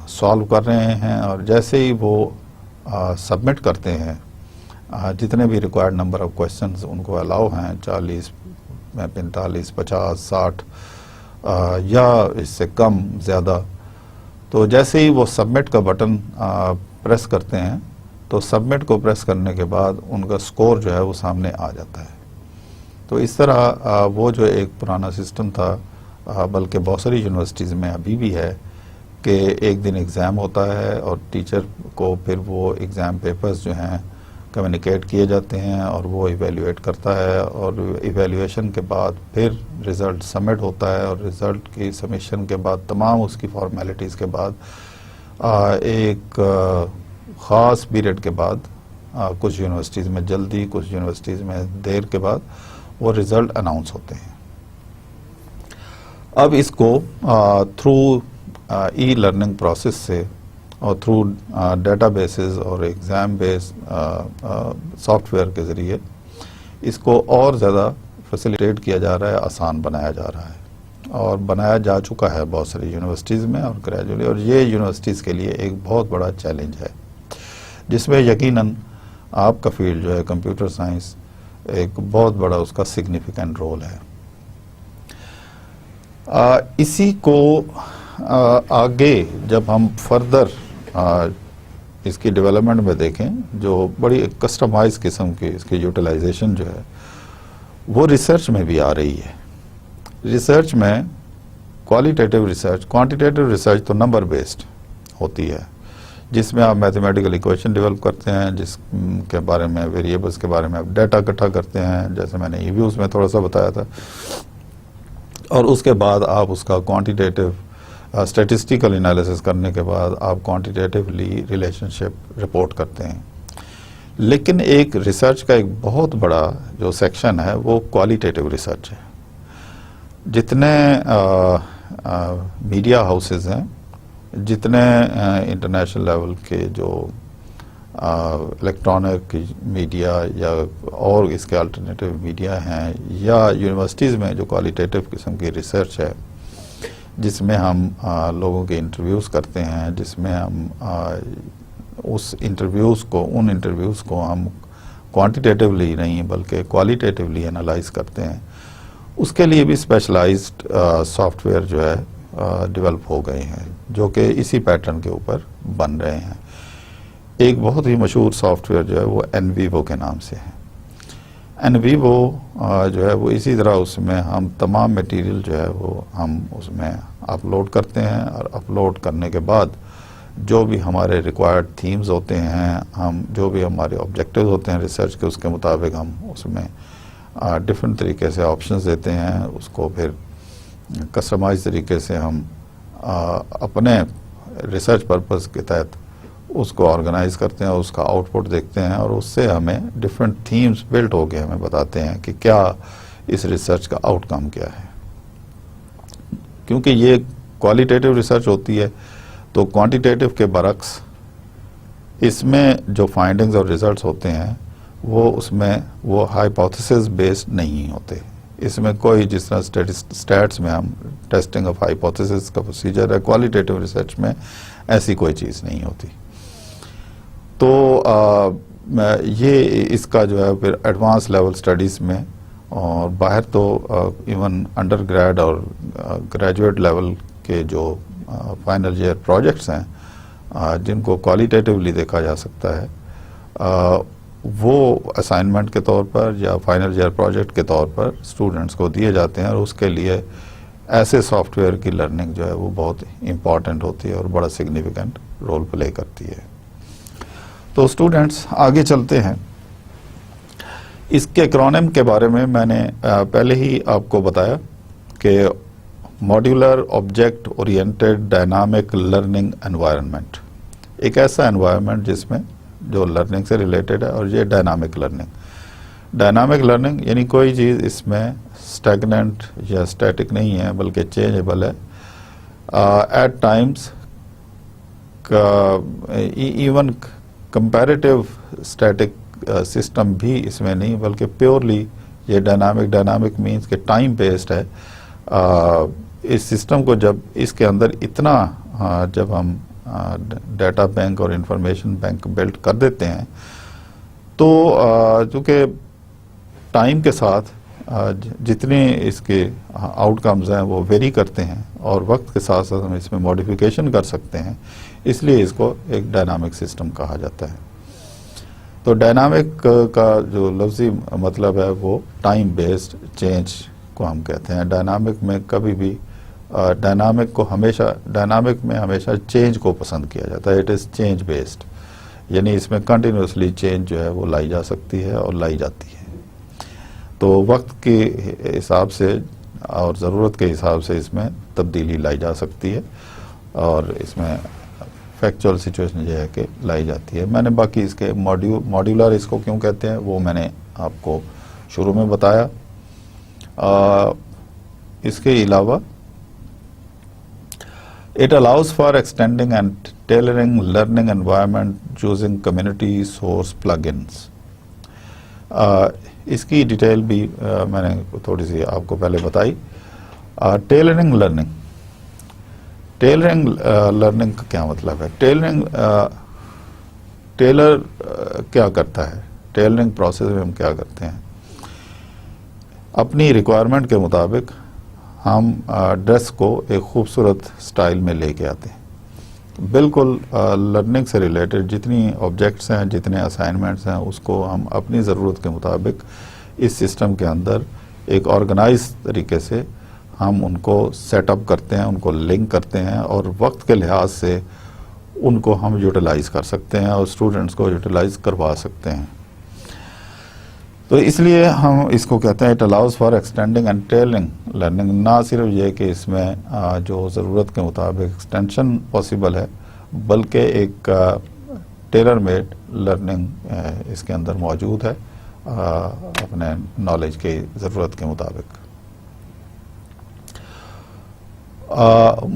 سالو کر رہے ہیں، اور جیسے ہی وہ سبمٹ کرتے ہیں جتنے بھی ریکوائرڈ نمبر آف کویشچنز ان کو الاؤ ہیں، 40، 45، 50، 60 یا اس سے کم زیادہ، تو جیسے ہی وہ سبمٹ کا بٹن پریس کرتے ہیں تو سبمٹ کو پریس کرنے کے بعد ان کا سکور جو ہے وہ سامنے آ جاتا ہے. تو اس طرح وہ جو ایک پرانا سسٹم تھا، بلکہ بہت ساری یونیورسٹیز میں ابھی بھی ہے کہ ایک دن ایگزام ہوتا ہے اور ٹیچر کو پھر وہ ایگزام پیپرز جو ہیں کمیونیکیٹ کیے جاتے ہیں اور وہ ایویلیویٹ کرتا ہے، اور ایویلیویشن کے بعد پھر رزلٹ سبمٹ ہوتا ہے، اور رزلٹ کی سبمیشن کے بعد تمام اس کی فارمیلٹیز کے بعد ایک خاص پیریڈ کے بعد، کچھ یونیورسٹیز میں جلدی، کچھ یونیورسٹیز میں دیر کے بعد وہ رزلٹ اناؤنس ہوتے ہیں. اب اس کو تھرو ای لرننگ پروسیس سے اور تھرو ڈیٹا بیسز اور ایگزام بیس سافٹ ویئر کے ذریعے اس کو اور زیادہ فیسیلیٹیٹ کیا جا رہا ہے, آسان بنایا جا رہا ہے, اور بنایا جا چکا ہے بہت ساری یونیورسٹیز میں اور گریجولی. اور یہ یونیورسٹیز کے لیے ایک بہت بڑا چیلنج ہے, جس میں یقیناً آپ کا فیلڈ جو ہے کمپیوٹر سائنس ایک بہت بڑا اس کا سگنیفیکنٹ رول ہے. اسی کو آگے جب ہم فردر اس کی ڈیولپمنٹ میں دیکھیں, جو بڑی کسٹمائز قسم کی اس کی یوٹیلائزیشن جو ہے وہ ریسرچ میں بھی آ رہی ہے. ریسرچ میں کوالیٹیٹیو ریسرچ, کوانٹیٹیو ریسرچ تو نمبر بیسڈ ہوتی ہے, جس میں آپ میتھمیٹیکل ایکویشن ڈیولپ کرتے ہیں, جس کے بارے میں ویریبلس کے بارے میں آپ ڈیٹا اکٹھا کرتے ہیں, جیسے میں نے ای ویوز میں تھوڑا سا بتایا تھا, اور اس کے بعد آپ اس کا کوانٹیٹیو اسٹیٹسٹیکل انالیسس کرنے کے بعد آپ کوانٹیٹیولی ریلیشن شپ رپورٹ کرتے ہیں. لیکن ایک ریسرچ کا ایک بہت بڑا جو سیکشن ہے وہ کوالیٹیٹیو ریسرچ ہے. جتنے میڈیا ہاؤسز ہیں, جتنے انٹرنیشنل لیول کے جو الیکٹرانک میڈیا یا اور اس کے الٹرنیٹیو میڈیا ہیں, یا یونیورسٹیز میں جو کوالیٹیٹیو قسم کی ریسرچ ہے, جس میں ہم لوگوں کے انٹرویوز کرتے ہیں, جس میں ہم ان انٹرویوز کو ہم کوانٹیٹیولی نہیں بلکہ کوالیٹیٹیولی انالائز کرتے ہیں, اس کے لیے بھی اسپیشلائزڈ سافٹ ویئر جو ہے ڈیولپ ہو گئے ہیں, جو کہ اسی پیٹرن کے اوپر بن رہے ہیں. ایک بہت ہی مشہور سافٹ ویئر جو ہے وہ این ویوو کے نام سے ہے. این ویوو جو ہے وہ اسی طرح اس میں ہم تمام میٹیریل جو ہے وہ ہم اس میں اپلوڈ کرتے ہیں, اور اپلوڈ کرنے کے بعد جو بھی ہمارے ریکوائرڈ تھیمز ہوتے ہیں, ہم جو بھی ہمارے آبجیکٹیوز ہوتے ہیں ریسرچ کے, اس کے مطابق ہم اس میں ڈفرینٹ طریقے سے آپشنز دیتے ہیں. اس کو پھر کسٹمائز طریقے سے ہم اپنے ریسرچ پرپز کے تحت اس کو آرگنائز کرتے ہیں, اس کا آؤٹ پٹ دیکھتے ہیں, اور اس سے ہمیں ڈفرینٹ تھیمز بلٹ ہو کے ہمیں بتاتے ہیں کہ کیا اس ریسرچ کا آؤٹ کم کیا ہے. کیونکہ یہ کوالیٹیٹیو ریسرچ ہوتی ہے, تو کوانٹیٹیو کے برعکس اس میں جو فائنڈنگز اور ریزلٹس ہوتے ہیں وہ اس میں وہ ہائپوتھیسس بیسڈ نہیں ہوتے. اس میں کوئی جس طرح اسٹیٹس میں ہم ٹیسٹنگ آف ہائپوتھیسس کا پروسیجر ہے, کوالیٹیٹیو ریسرچ میں ایسی کوئی چیز نہیں ہوتی. تو یہ اس کا جو ہے پھر ایڈوانس لیول سٹڈیز میں اور باہر تو ایون انڈر گریڈ اور گریجویٹ لیول کے جو فائنل ایئر پروجیکٹس ہیں جن کو کوالیٹیٹیولی دیکھا جا سکتا ہے, وہ اسائنمنٹ کے طور پر یا فائنل ایئر پروجیکٹ کے طور پر اسٹوڈنٹس کو دیے جاتے ہیں, اور اس کے لیے ایسے سافٹ ویئر کی لرننگ جو ہے وہ بہت امپورٹنٹ ہوتی ہے اور بڑا سگنیفیکنٹ رول پلے کرتی ہے. تو اسٹوڈنٹس آگے چلتے ہیں. اس کے ایکرونیم کے بارے میں نے پہلے ہی آپ کو بتایا کہ modular object oriented dynamic learning environment, ایک ایسا انوائرمنٹ جس میں جو لرننگ سے ریلیٹڈ ہے, اور یہ ڈائنامک لرننگ. ڈائنامک لرننگ یعنی کوئی چیز اس میں اسٹیگننٹ یا اسٹیٹک نہیں ہے بلکہ چینجبل ہے. At times even comparative static system بھی اس میں نہیں بلکہ پیورلی یہ ڈائنامک مینس کہ ٹائم بیسڈ ہے. اس سسٹم کو جب اس کے اندر اتنا جب ہم ڈیٹا بینک اور انفارمیشن بینک بلڈ کر دیتے ہیں, تو چونکہ ٹائم کے ساتھ جتنے اس کے آؤٹ کمز ہیں وہ ویری کرتے ہیں, اور وقت کے ساتھ ساتھ ہم اس میں موڈیفیکیشن کر سکتے ہیں, اس لیے اس کو ایک ڈائنامک سسٹم کہا جاتا ہے. تو ڈائنامک کا جو لفظی مطلب ہے وہ ٹائم بیسڈ چینج کو ہم کہتے ہیں. ڈائنامک میں کبھی بھی ڈائنامک میں ہمیشہ چینج کو پسند کیا جاتا ہے. اٹ از چینج بیسڈ, یعنی اس میں کنٹینیوسلی چینج جو ہے وہ لائی جا سکتی ہے اور لائی جاتی ہے. تو وقت کے حساب سے اور ضرورت کے حساب سے اس میں تبدیلی لائی جا سکتی ہے, اور اس میں فیکچوئل سچویشن یہ ہے کہ لائی جاتی ہے. میں نے باقی اس کے ماڈیولر اس کو کیوں کہتے ہیں وہ میں نے آپ کو شروع میں بتایا. اس کے علاوہ it allows for extending and tailoring learning environment using community source plugins. اس کی ڈیٹیل بھی میں نے تھوڑی سی آپ کو پہلے بتائی. ٹیلرنگ لرننگ کا کیا مطلب ہے؟ ٹیلر کیا کرتا ہے؟ ٹیلرنگ پروسیس میں ہم کیا کرتے ہیں؟ اپنی ریکوائرمنٹ کے مطابق ہم ڈریس کو ایک خوبصورت سٹائل میں لے کے آتے ہیں. بالکل لرننگ سے ریلیٹڈ جتنی آبجیکٹس ہیں، جتنے اسائنمنٹس ہیں، اس کو ہم اپنی ضرورت کے مطابق اس سسٹم کے اندر ایک آرگنائز طریقے سے ہم ان کو سیٹ اپ کرتے ہیں، ان کو لنک کرتے ہیں، اور وقت کے لحاظ سے ان کو ہم یوٹیلائز کر سکتے ہیں اور اسٹوڈنٹس کو یوٹیلائز کروا سکتے ہیں. تو اس لیے ہم اس کو کہتے ہیں it allows for extending and tailoring learning. نہ صرف یہ کہ اس میں جو ضرورت کے مطابق ایکسٹینشن پاسبل ہے، بلکہ ایک ٹیلر میڈ لرننگ اس کے اندر موجود ہے اپنے نالج کی ضرورت کے مطابق.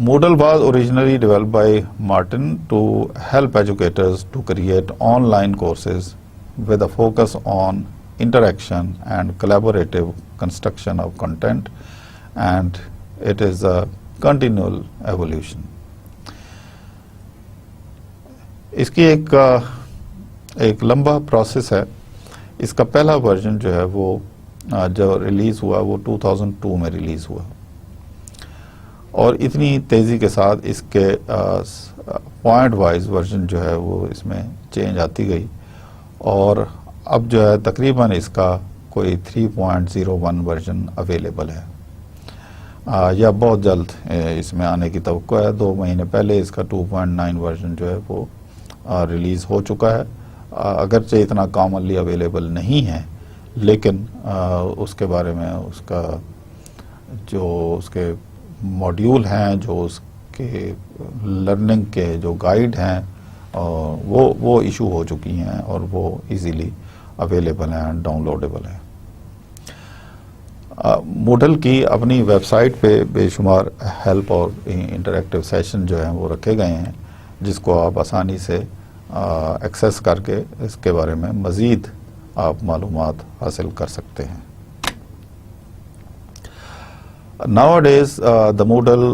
Moodle was originally developed by Martin to help educators to create online courses with a focus on interaction and collaborative construction of content, and it is a continual evolution. اس کی ایک لمبا پروسیس ہے. اس کا پہلا ورژن جو ہے وہ جو ریلیز ہوا وہ 2002 میں ریلیز ہوا، اور اتنی تیزی کے ساتھ اس کے پوائنٹ وائز ورژن جو ہے وہ اس میں چینج آتی گئی، اور اب جو ہے تقریباً اس کا کوئی 3.01 ورژن اویلیبل ہے، یا بہت جلد اس میں آنے کی توقع ہے. 2 مہینے پہلے اس کا 2.9 ورژن جو ہے وہ ریلیز ہو چکا ہے. اگرچہ اتنا کامنلی اویلیبل نہیں ہے، لیکن اس کے بارے میں اس کا جو اس کے موڈیول ہیں، جو اس کے لرننگ کے جو گائیڈ ہیں، وہ ایشو ہو چکی ہیں اور وہ ایزیلی اویلیبل ہیں، ڈاؤن لوڈیبل ہیں. موڈل کی اپنی ویب سائٹ پہ بے شمار ہیلپ اور انٹریکٹیو سیشن جو ہیں وہ رکھے گئے ہیں، جس کو آپ آسانی سے ایکسیس کر کے اس کے بارے میں مزید آپ معلومات حاصل کر سکتے ہیں. Nowadays, the Moodle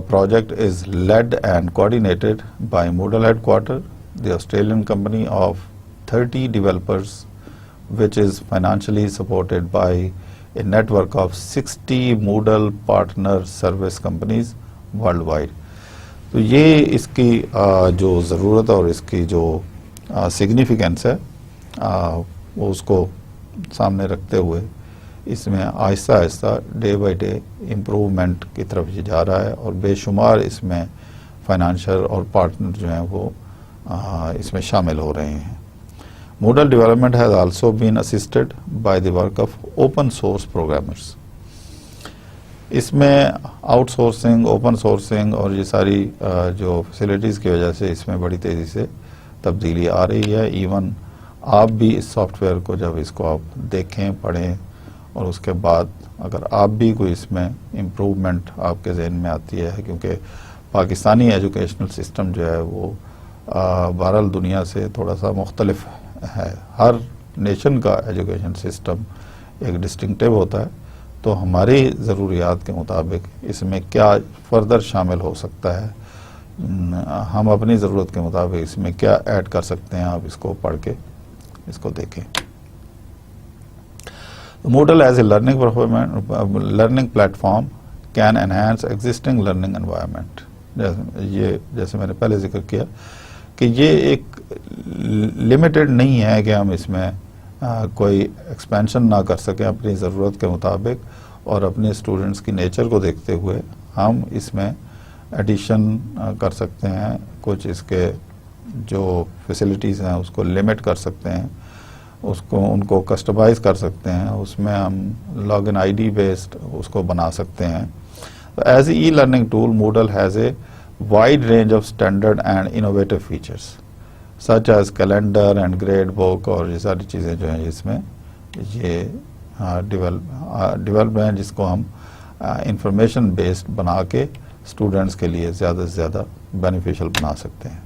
project is led and coordinated by Moodle Headquarters, the Australian company of 30 developers, which is financially supported by a network of 60 Moodle partner service companies worldwide. تو یہ اس کی جو ضرورت اور اس کی جو سگنیفیکنس ہے وہ اس کو سامنے رکھتے ہوئے اس میں آہستہ آہستہ ڈے بائی ڈے امپروومنٹ کی طرف یہ جا رہا ہے، اور بے شمار اس میں فائنانشل اور پارٹنر جو ہیں وہ اس میں شامل ہو رہے ہیں. Moodle development has also been assisted by the work of open source programmers. اس میں آؤٹ سورسنگ، اوپن سورسنگ اور یہ ساری جو فیسلٹیز کی وجہ سے اس میں بڑی تیزی سے تبدیلی آ رہی ہے. ایون آپ بھی اس سافٹ ویئر کو جب اس کو آپ دیکھیں، پڑھیں، اور اس کے بعد اگر آپ بھی کوئی اس میں امپروومنٹ آپ کے ذہن میں آتی ہے، کیونکہ پاکستانی ایجوکیشنل سسٹم جو ہے وہ بہرحال دنیا سے تھوڑا سا مختلف ہے. ہر نیشن کا ایجوکیشن سسٹم ایک ڈسٹنکٹیو ہوتا ہے، تو ہماری ضروریات کے مطابق اس میں کیا فردر شامل ہو سکتا ہے، ہم اپنی ضرورت کے مطابق اس میں کیا ایڈ کر سکتے ہیں، آپ اس کو پڑھ کے اس کو دیکھیں. Moodle as a learning platform can enhance existing learning environment. جیسے میں نے پہلے ذکر کیا کہ یہ ایک لمیٹڈ نہیں ہے کہ ہم اس میں کوئی ایکسپینشن نہ کر سکیں اپنی ضرورت کے مطابق، اور اپنے اسٹوڈنٹس کی نیچر کو دیکھتے ہوئے ہم اس میں ایڈیشن کر سکتے ہیں. کچھ اس کے جو فیسلٹیز ہیں اس کو لمٹ کر سکتے ہیں، ان کو کسٹمائز کر سکتے ہیں، اس میں ہم log in I D based اس کو بنا سکتے ہیں. As a e learning tool Moodle has a wide range of standard and innovative features such as calendar and grade book، اور یہ ساری چیزیں جو ہیں اس میں یہ ڈیولپ ہیں جس کو ہم انفارمیشن بیسڈ بنا کے اسٹوڈنٹس کے لیے زیادہ سے زیادہ بینیفیشل بنا سکتے ہیں.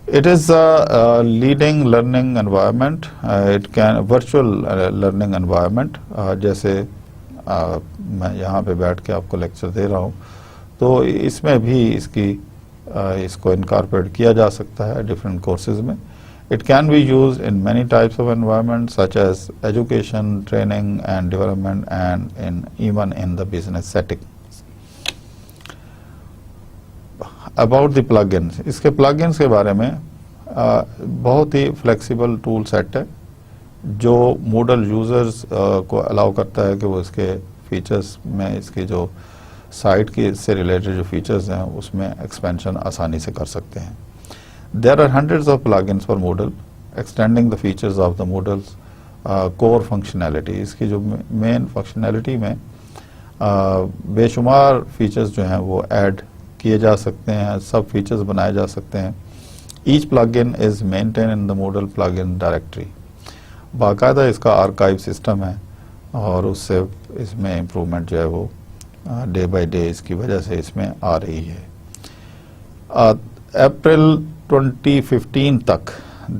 It is a leading learning environment. It can virtual learning environment. جیسے میں یہاں پہ بیٹھ کے آپ کو لیکچر دے رہا ہوں تو اس میں بھی اس کو انکارپوریٹ کیا جا سکتا ہے ڈفرینٹ کورسز میں. It can be used in many types of environments such as education, training and development and even in the business setting. About the plugins. اس کے plugins کے بارے میں بہت ہی فلیکسیبل ٹول سیٹ ہے جو موڈل یوزرز کو الاؤ کرتا ہے کہ وہ اس کے فیچرز میں اس کی جو سائٹ کی سے ریلیٹڈ جو فیچرز ہیں اس میں ایکسپینشن آسانی سے کر سکتے ہیں. There are hundreds of plugins for Moodle extending the features of the Moodle's core functionality. اس کی جو مین فنکشنالٹی میں بے شمار فیچرز جو ہیں وہ ایڈ کیے جا سکتے ہیں, سب فیچرز بنائے جا سکتے ہیں. Each plugin is maintained in the Moodle plugin directory. باقاعدہ اس کا آرکائیو سسٹم ہے اور اس سے اس میں امپرومنٹ جو ہے وہ ڈے بائی ڈے اس کی وجہ سے اس میں آ رہی ہے. اپریل 2015 تک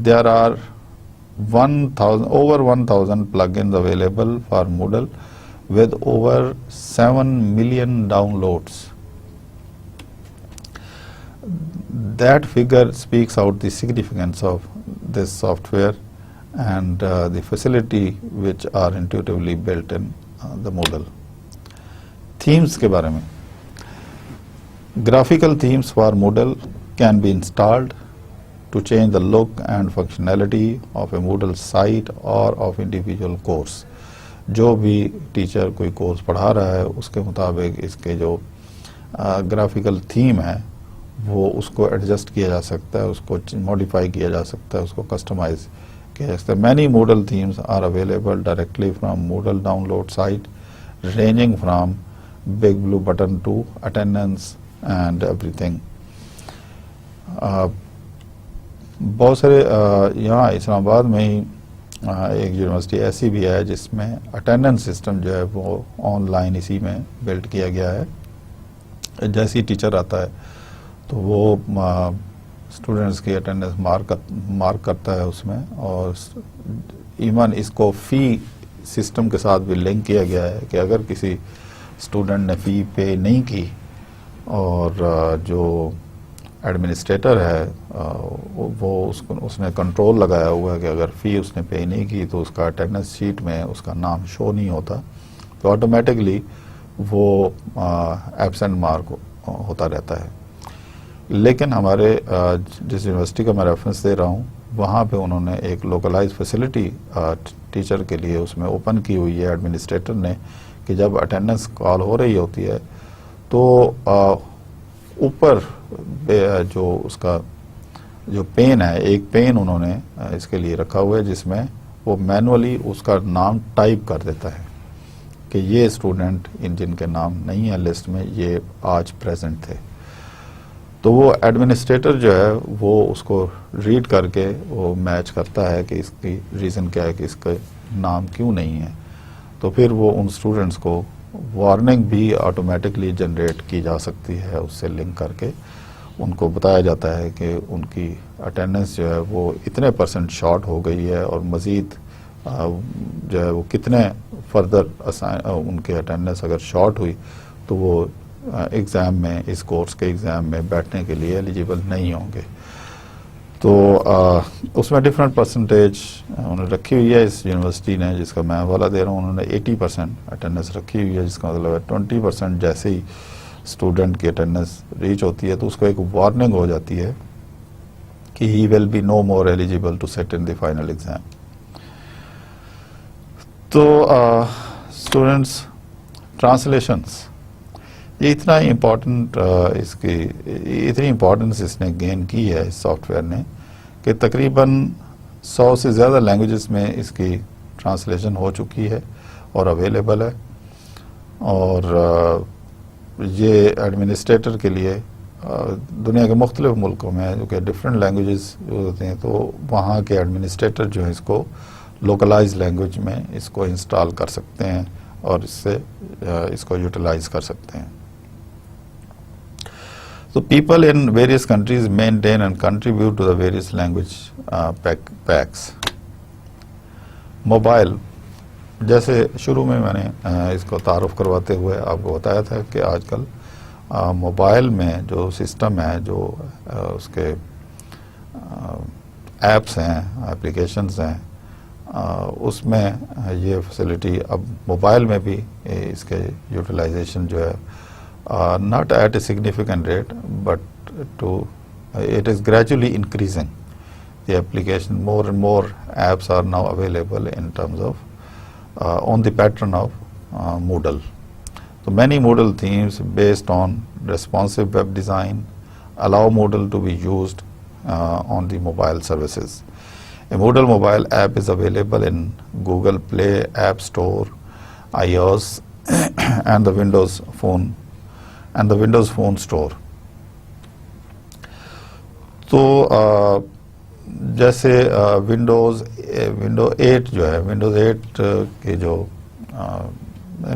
there are over 1000 plugins available for Moodle with over 7 million downloads. That figure speaks out the significance of this software and the facility which are intuitively built in the Moodle. Themes کے بارے میں. Graphical themes for Moodle can be installed to change the look and functionality of a Moodle site or of individual course. جو بھی teacher کوئی course پڑھا رہا ہے اس کے مطابق اس کے جو گرافیکل تھیم ہے وہ اس کو ایڈجسٹ کیا جا سکتا ہے, اس کو ماڈیفائی کیا جا سکتا ہے, اس کو کسٹمائز کیا جا سکتا ہے. Many Moodle themes are available directly from Moodle download site ranging from Big Blue Button to attendance and everything. بہت سارے یہاں اسلام آباد میں ہی ایک یونیورسٹی ایسی بھی ہے جس میں اٹینڈنس سسٹم جو ہے وہ آن لائن اسی میں بلڈ کیا گیا ہے. جیسے ہی ٹیچر آتا ہے تو وہ اسٹوڈنٹس کی اٹینڈنس مارک کرتا ہے اس میں, اور ایون اس کو فی سسٹم کے ساتھ بھی لنک کیا گیا ہے کہ اگر کسی اسٹوڈنٹ نے فی پے نہیں کی اور جو ایڈمنسٹریٹر ہے وہ اس نے کنٹرول لگایا ہوا ہے کہ اگر فی اس نے پے نہیں کی تو اس کا اٹینڈنس شیٹ میں اس کا نام شو نہیں ہوتا, تو آٹومیٹکلی وہ ایبسینٹ مارک ہوتا رہتا ہے. لیکن ہمارے جس یونیورسٹی کا میں ریفرنس دے رہا ہوں وہاں پہ انہوں نے ایک لوکلائز فیسلٹی ٹیچر کے لیے اس میں اوپن کی ہوئی ہے ایڈمنسٹریٹر نے, کہ جب اٹینڈنس کال ہو رہی ہوتی ہے تو اوپر جو اس کا جو پین ہے, ایک پین انہوں نے اس کے لیے رکھا ہوا ہے جس میں وہ مینولی اس کا نام ٹائپ کر دیتا ہے کہ یہ اسٹوڈنٹ ان جن کے نام نہیں ہے لسٹ میں یہ آج پریزنٹ تھے. تو وہ ایڈمنسٹریٹر جو ہے وہ اس کو ریڈ کر کے وہ میچ کرتا ہے کہ اس کی ریزن کیا ہے کہ اس کا نام کیوں نہیں ہے, تو پھر وہ ان اسٹوڈنٹس کو وارننگ بھی آٹومیٹکلی جنریٹ کی جا سکتی ہے, اس سے لنک کر کے ان کو بتایا جاتا ہے کہ ان کی اٹینڈنس جو ہے وہ اتنے % شارٹ ہو گئی ہے اور مزید جو ہے وہ کتنے فردر ان کے اٹینڈنس اگر شارٹ ہوئی تو وہ ایگزام میں اس کورس کے ایگزام میں بیٹھنے کے لیے ایلیجیبل نہیں ہوں گے. تو اس میں ڈفرینٹ پرسنٹیج انہوں نے رکھی ہوئی ہے اس یونیورسٹی نے, جس کا میں حوالہ دے رہا ہوں. انہوں نے 80% اٹینڈنس رکھی ہوئی ہے, جس کا مطلب ہے 20% جیسے ہی اسٹوڈنٹ کی اٹینڈنس ریچ ہوتی ہے تو اس کو ایک وارننگ ہو جاتی ہے کہ he will be no more eligible to sit in the final exam. تو اسٹوڈنٹس ٹرانسلیشنس یہ اتنا ہی امپورٹنٹ اس کی اتنی امپورٹنس اس نے گین کی ہے اس سافٹ ویئر نے کہ تقریباً 100 سے زیادہ لینگویجز میں اس کی ٹرانسلیشن ہو چکی ہے اور اویلیبل ہے. اور یہ ایڈمنسٹریٹر کے لیے دنیا کے مختلف ملکوں میں جو کہ ڈفرینٹ لینگویجز یوز ہوتے ہیں تو وہاں کے ایڈمنسٹریٹر جو ہے اس کو لوکلائز لینگویج میں اس کو انسٹال کر سکتے ہیں اور اس سے اس کو یوٹیلائز کر سکتے ہیں. So people in various countries maintain and contribute to the various language packs. Mobile, جیسے شروع میں نے اس کو تعارف کرواتے ہوئے آپ کو بتایا تھا کہ آج کل موبائل میں جو سسٹم ہے، جو اس کے ایپس ہیں، اپلیکیشنز ہیں، اس میں یہ فیسلٹی اب موبائل میں بھی اس کے یوٹیلائزیشن جو ہے not at a significant rate, but it is gradually increasing. The application, more and more apps are now available in terms of on the pattern of Moodle. So many Moodle themes based on responsive web design allow Moodle to be used on the mobile services. A Moodle mobile app is available in Google Play App Store, iOS, and the Windows Phone Store. تو جیسے Windows 8 جو ہے، Windows 8 کے جو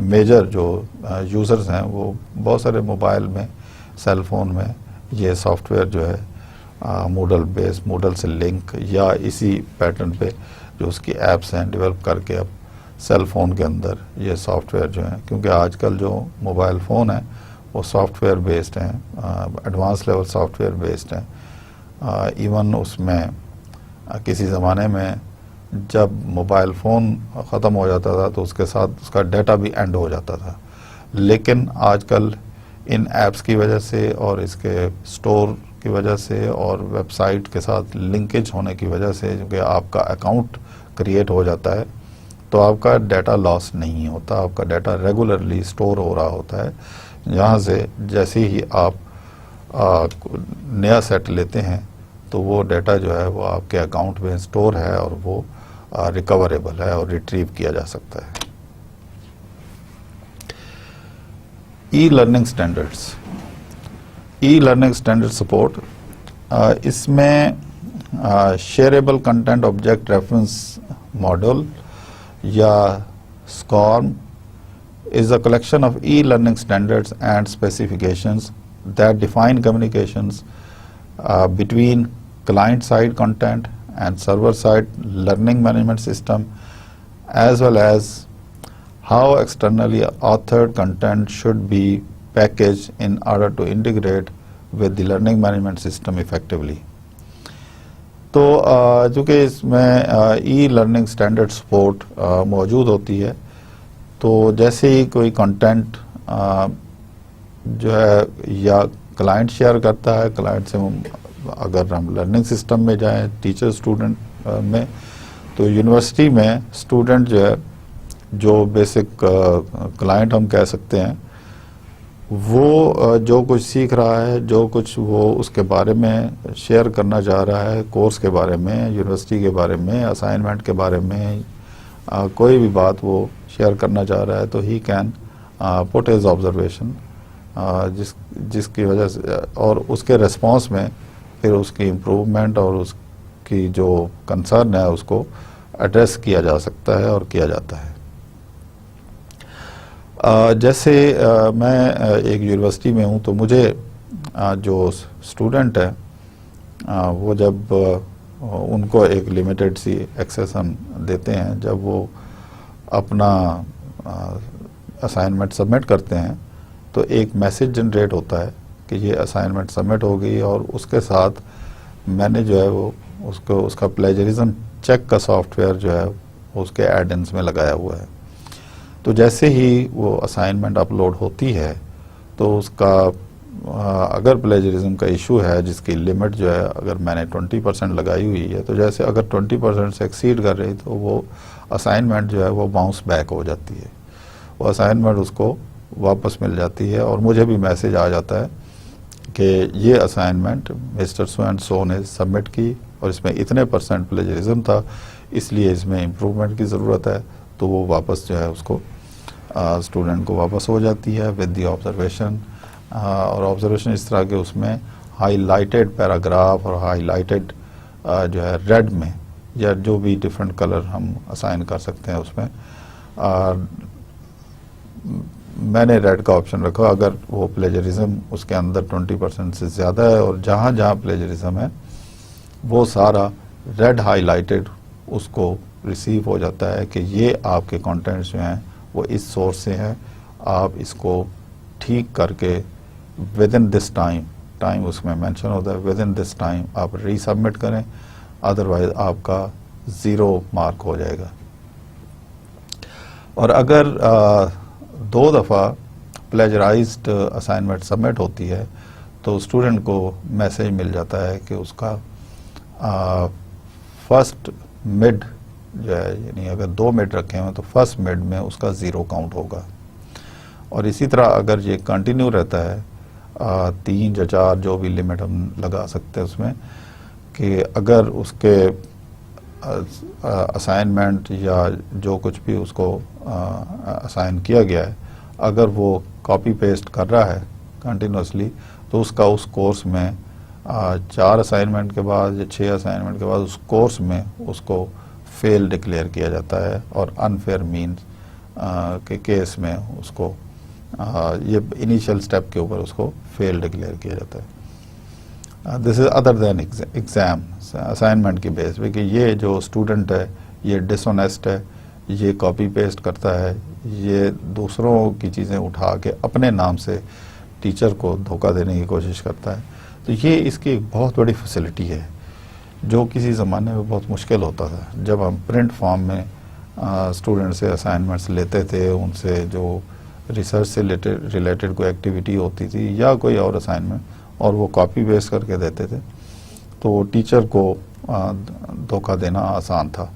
major جو users ہیں وہ بہت سارے موبائل میں، سیل فون میں یہ سافٹ ویئر جو ہے موڈل سے لنک یا اسی پیٹرن پہ جو اس کی ایپس ہیں ڈیولپ کر کے اب سیل فون کے اندر یہ سافٹ ویئر جو ہیں، کیونکہ آج کل جو موبائل فون ہیں وہ سافٹ ویئر بیسڈ ہیں، advance level soft where based ہیں. ایون اس میں کسی زمانے میں جب موبائل فون ختم ہو جاتا تھا تو اس کے ساتھ اس کا ڈیٹا بھی اینڈ ہو جاتا تھا، لیکن آج کل ان ایپس کی وجہ سے اور اس کے اسٹور کی وجہ سے اور ویب سائٹ کے ساتھ لنکیج ہونے کی وجہ سے، کیونکہ آپ کا اکاؤنٹ کریٹ ہو جاتا ہے تو آپ کا ڈیٹا لاس نہیں ہوتا، آپ کا ڈیٹا ریگولرلی اسٹور ہو رہا ہوتا ہے. یہاں سے جیسے ہی آپ نیا سیٹ لیتے ہیں تو وہ ڈیٹا جو ہے وہ آپ کے اکاؤنٹ میں اسٹور ہے اور وہ ریکوریبل ہے اور ریٹریو کیا جا سکتا ہے. ای لرننگ اسٹینڈرڈ سپورٹ، اس میں شیئریبل کنٹینٹ آبجیکٹ ریفرنس ماڈل یا SCORM is a collection of e-learning standards and specifications that define communications between client-side content and server-side learning management system, as well as how externally authored content should be packaged in order to integrate with the learning management system effectively. تو چونکہ اس میں ای learning standard support موجود ہوتی ہے تو جیسے ہی کوئی content جو ہے یا کلائنٹ شیئر کرتا ہے، کلائنٹ سے اگر ہم لرننگ سسٹم میں جائیں ٹیچر اسٹوڈنٹ میں، تو یونیورسٹی میں اسٹوڈنٹ جو ہے جو بیسک کلائنٹ ہم کہہ سکتے ہیں، وہ جو کچھ سیکھ رہا ہے، جو کچھ وہ اس کے بارے میں شیئر کرنا چاہ رہا ہے، کورس کے بارے میں، یونیورسٹی کے بارے میں، اسائنمنٹ کے بارے میں، کوئی بھی بات وہ شیئر کرنا چاہ رہا ہے تو he can put his observation, جس کی وجہ سے اور اس کے ریسپانس میں پھر اس کی امپروومنٹ اور اس کی جو کنسرن ہے اس کو ایڈریس کیا جا سکتا ہے اور کیا جاتا ہے. جیسے میں ایک یونیورسٹی میں ہوں تو مجھے جو اسٹوڈنٹ ہے وہ جب ان کو ایک لمیٹڈ سی ایکسیس ہم دیتے ہیں، جب وہ اپنا اسائنمنٹ سبمٹ کرتے ہیں تو ایک میسج جنریٹ ہوتا ہے کہ یہ اسائنمنٹ سبمٹ ہو گئی، اور اس کے ساتھ میں نے جو ہے وہ اس کا پلیجرزم چیک کا سافٹ ویئر جو ہے اس کے ایڈ انس میں لگایا ہوا ہے. تو جیسے ہی وہ اسائنمنٹ اپلوڈ ہوتی ہے تو اس کا اگر پلیجرزم کا ایشو ہے جس کی لمٹ جو ہے اگر میں نے 20% لگائی ہوئی ہے، تو جیسے اگر 20% سے ایکسیڈ کر رہی تو وہ اسائنمنٹ جو ہے وہ باؤنس بیک ہو جاتی ہے، وہ اسائنمنٹ اس کو واپس مل جاتی ہے، اور مجھے بھی میسج آ جاتا ہے کہ یہ assignment mister so and so نے سبمٹ کی اور اس میں اتنے % پلیجرزم تھا، اس لیے اس میں امپروومنٹ کی ضرورت ہے. تو وہ واپس جو ہے اس کو اسٹوڈنٹ کو واپس ہو جاتی ہے ود دی آبزرویشن، اور آبزرویشن اس طرح کے اس میں ہائی لائٹڈ پیراگراف اور ہائی لائٹڈ جو ہے ریڈ میں یا جو بھی ڈفرینٹ کلر ہم اسائن کر سکتے ہیں اس میں. میں نے ریڈ کا آپشن رکھا اگر وہ پلیجرزم اس کے اندر 20% سے زیادہ ہے اور جہاں جہاں پلیجرزم ہے وہ سارا ریڈ ہائی لائٹڈ اس کو ریسیو ہو جاتا ہے کہ یہ آپ کے کانٹینٹس جو ہیں وہ اس سورس سے ہیں, آپ اس کو ٹھیک کر کے ود ان دس ٹائم اس میں مینشن ہوتا ہے ود ان دس ٹائم آپ ری سبمٹ کریں, ادروائز آپ کا 0 مارک ہو جائے گا. اور اگر 2 دفعہ پلیجرائزڈ اسائنمنٹ سبمٹ ہوتی ہے تو اسٹوڈنٹ کو میسج مل جاتا ہے کہ اس کا فرسٹ مڈ جو ہے, یعنی اگر 2 مڈ رکھے ہوئے تو فرسٹ مڈ میں اس کا 0 کاؤنٹ ہوگا. اور اسی طرح اگر یہ کنٹینیو رہتا ہے 3 یا 4 جو بھی لمٹ ہم لگا سکتے ہیں اس میں, کہ اگر اس کے اسائنمنٹ یا جو کچھ بھی اس کو اسائن کیا گیا ہے اگر وہ کاپی پیسٹ کر رہا ہے کنٹینیوسلی تو اس کا اس کورس میں 4 اسائنمنٹ کے بعد یا 6 اسائنمنٹ کے بعد اس کورس میں اس کو فیل ڈکلیئر کیا جاتا ہے, اور انفیئر مینز کے کیس میں اس کو یہ انیشیل سٹیپ کے اوپر اس کو فیل ڈکلیئر کیا جاتا ہے. This is other than exam assignment کی بیس پہ کہ یہ جو اسٹوڈنٹ ہے یہ ڈس آنیسٹ ہے, یہ کاپی پیسٹ کرتا ہے, یہ دوسروں کی چیزیں اٹھا کے اپنے نام سے ٹیچر کو دھوکہ دینے کی کوشش کرتا ہے. تو یہ اس کی ایک بہت بڑی فیسلٹی ہے جو کسی زمانے میں بہت مشکل ہوتا تھا. جب ہم پرنٹ فارم میں اسٹوڈنٹ سے اسائنمنٹس لیتے تھے, ان سے جو ریسرچ سے ریلیٹڈ کوئی ایکٹیویٹی ہوتی تھی یا کوئی اور اسائنمنٹ, اور وہ کاپی پیسٹ کر کے دیتے تھے تو ٹیچر کو دھوکہ دینا آسان تھا.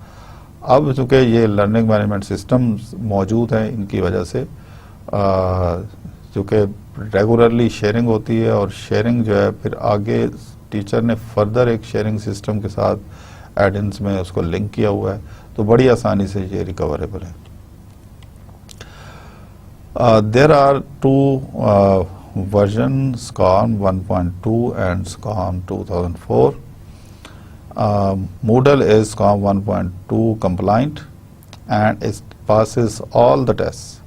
اب چونکہ یہ لرننگ مینجمنٹ سسٹم موجود ہیں ان کی وجہ سے چونکہ ریگولرلی شیئرنگ ہوتی ہے, اور شیئرنگ جو ہے پھر آگے ٹیچر نے فردر ایک شیئرنگ سسٹم کے ساتھ ایڈنس میں اس کو لنک کیا ہوا ہے, تو بڑی آسانی سے یہ ریکوریبل ہے. There are 2 version SCORM 1.2 and SCORM 2004. Moodle is SCORM 1.2 compliant and it passes all the tests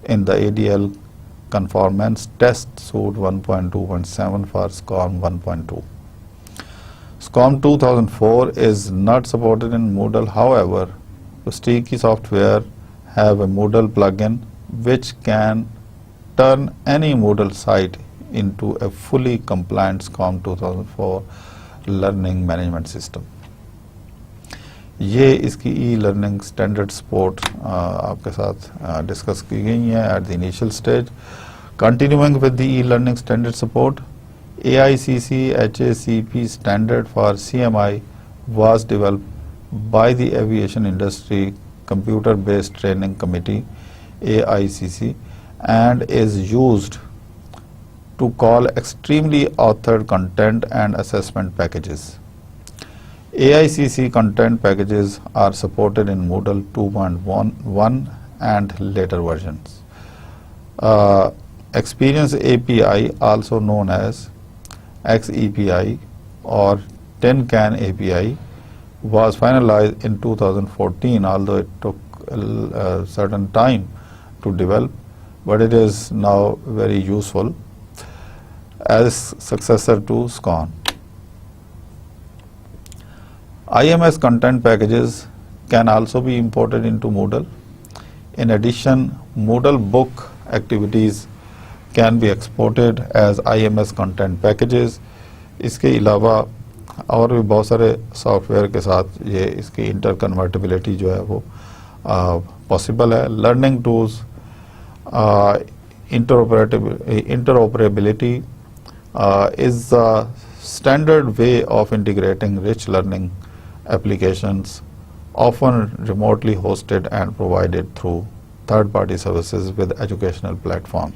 in the ADL conformance test suite 1.2.7 for SCORM 1.2. SCORM 2004 is not supported in Moodle. However, Sticky software have a Moodle plugin which can turn any Moodle site into a fully compliant SCORM 2004 learning management system. یہ اس کی ای learning standard support آپ کے ساتھ discuss کی گئی ہیں at the initial stage. Continuing with the e learning standard support, AICC HACP standard for CMI was developed by the Aviation Industry Computer Based Training Committee AICC and is used to call extremely authored content and assessment packages. AICC content packages are supported in Moodle 2.1 and later versions. Experience API, also known as XEPI or Tin Can API, was finalized in 2014, although it took a certain time to develop, but it is now very useful as successor to SCORM. IMS content packages can also be imported into Moodle. In addition, Moodle book activities can be exported as IMS content packages. اس کے علاوہ اور بھی بہت سارے soft where کے ساتھ یہ اس کی انٹر کنورٹیبلٹی جو ہے وہ پاسبل ہے. Learning tools, interoperability is the standard way of integrating rich learning applications, often remotely hosted and provided through third-party services with educational platforms.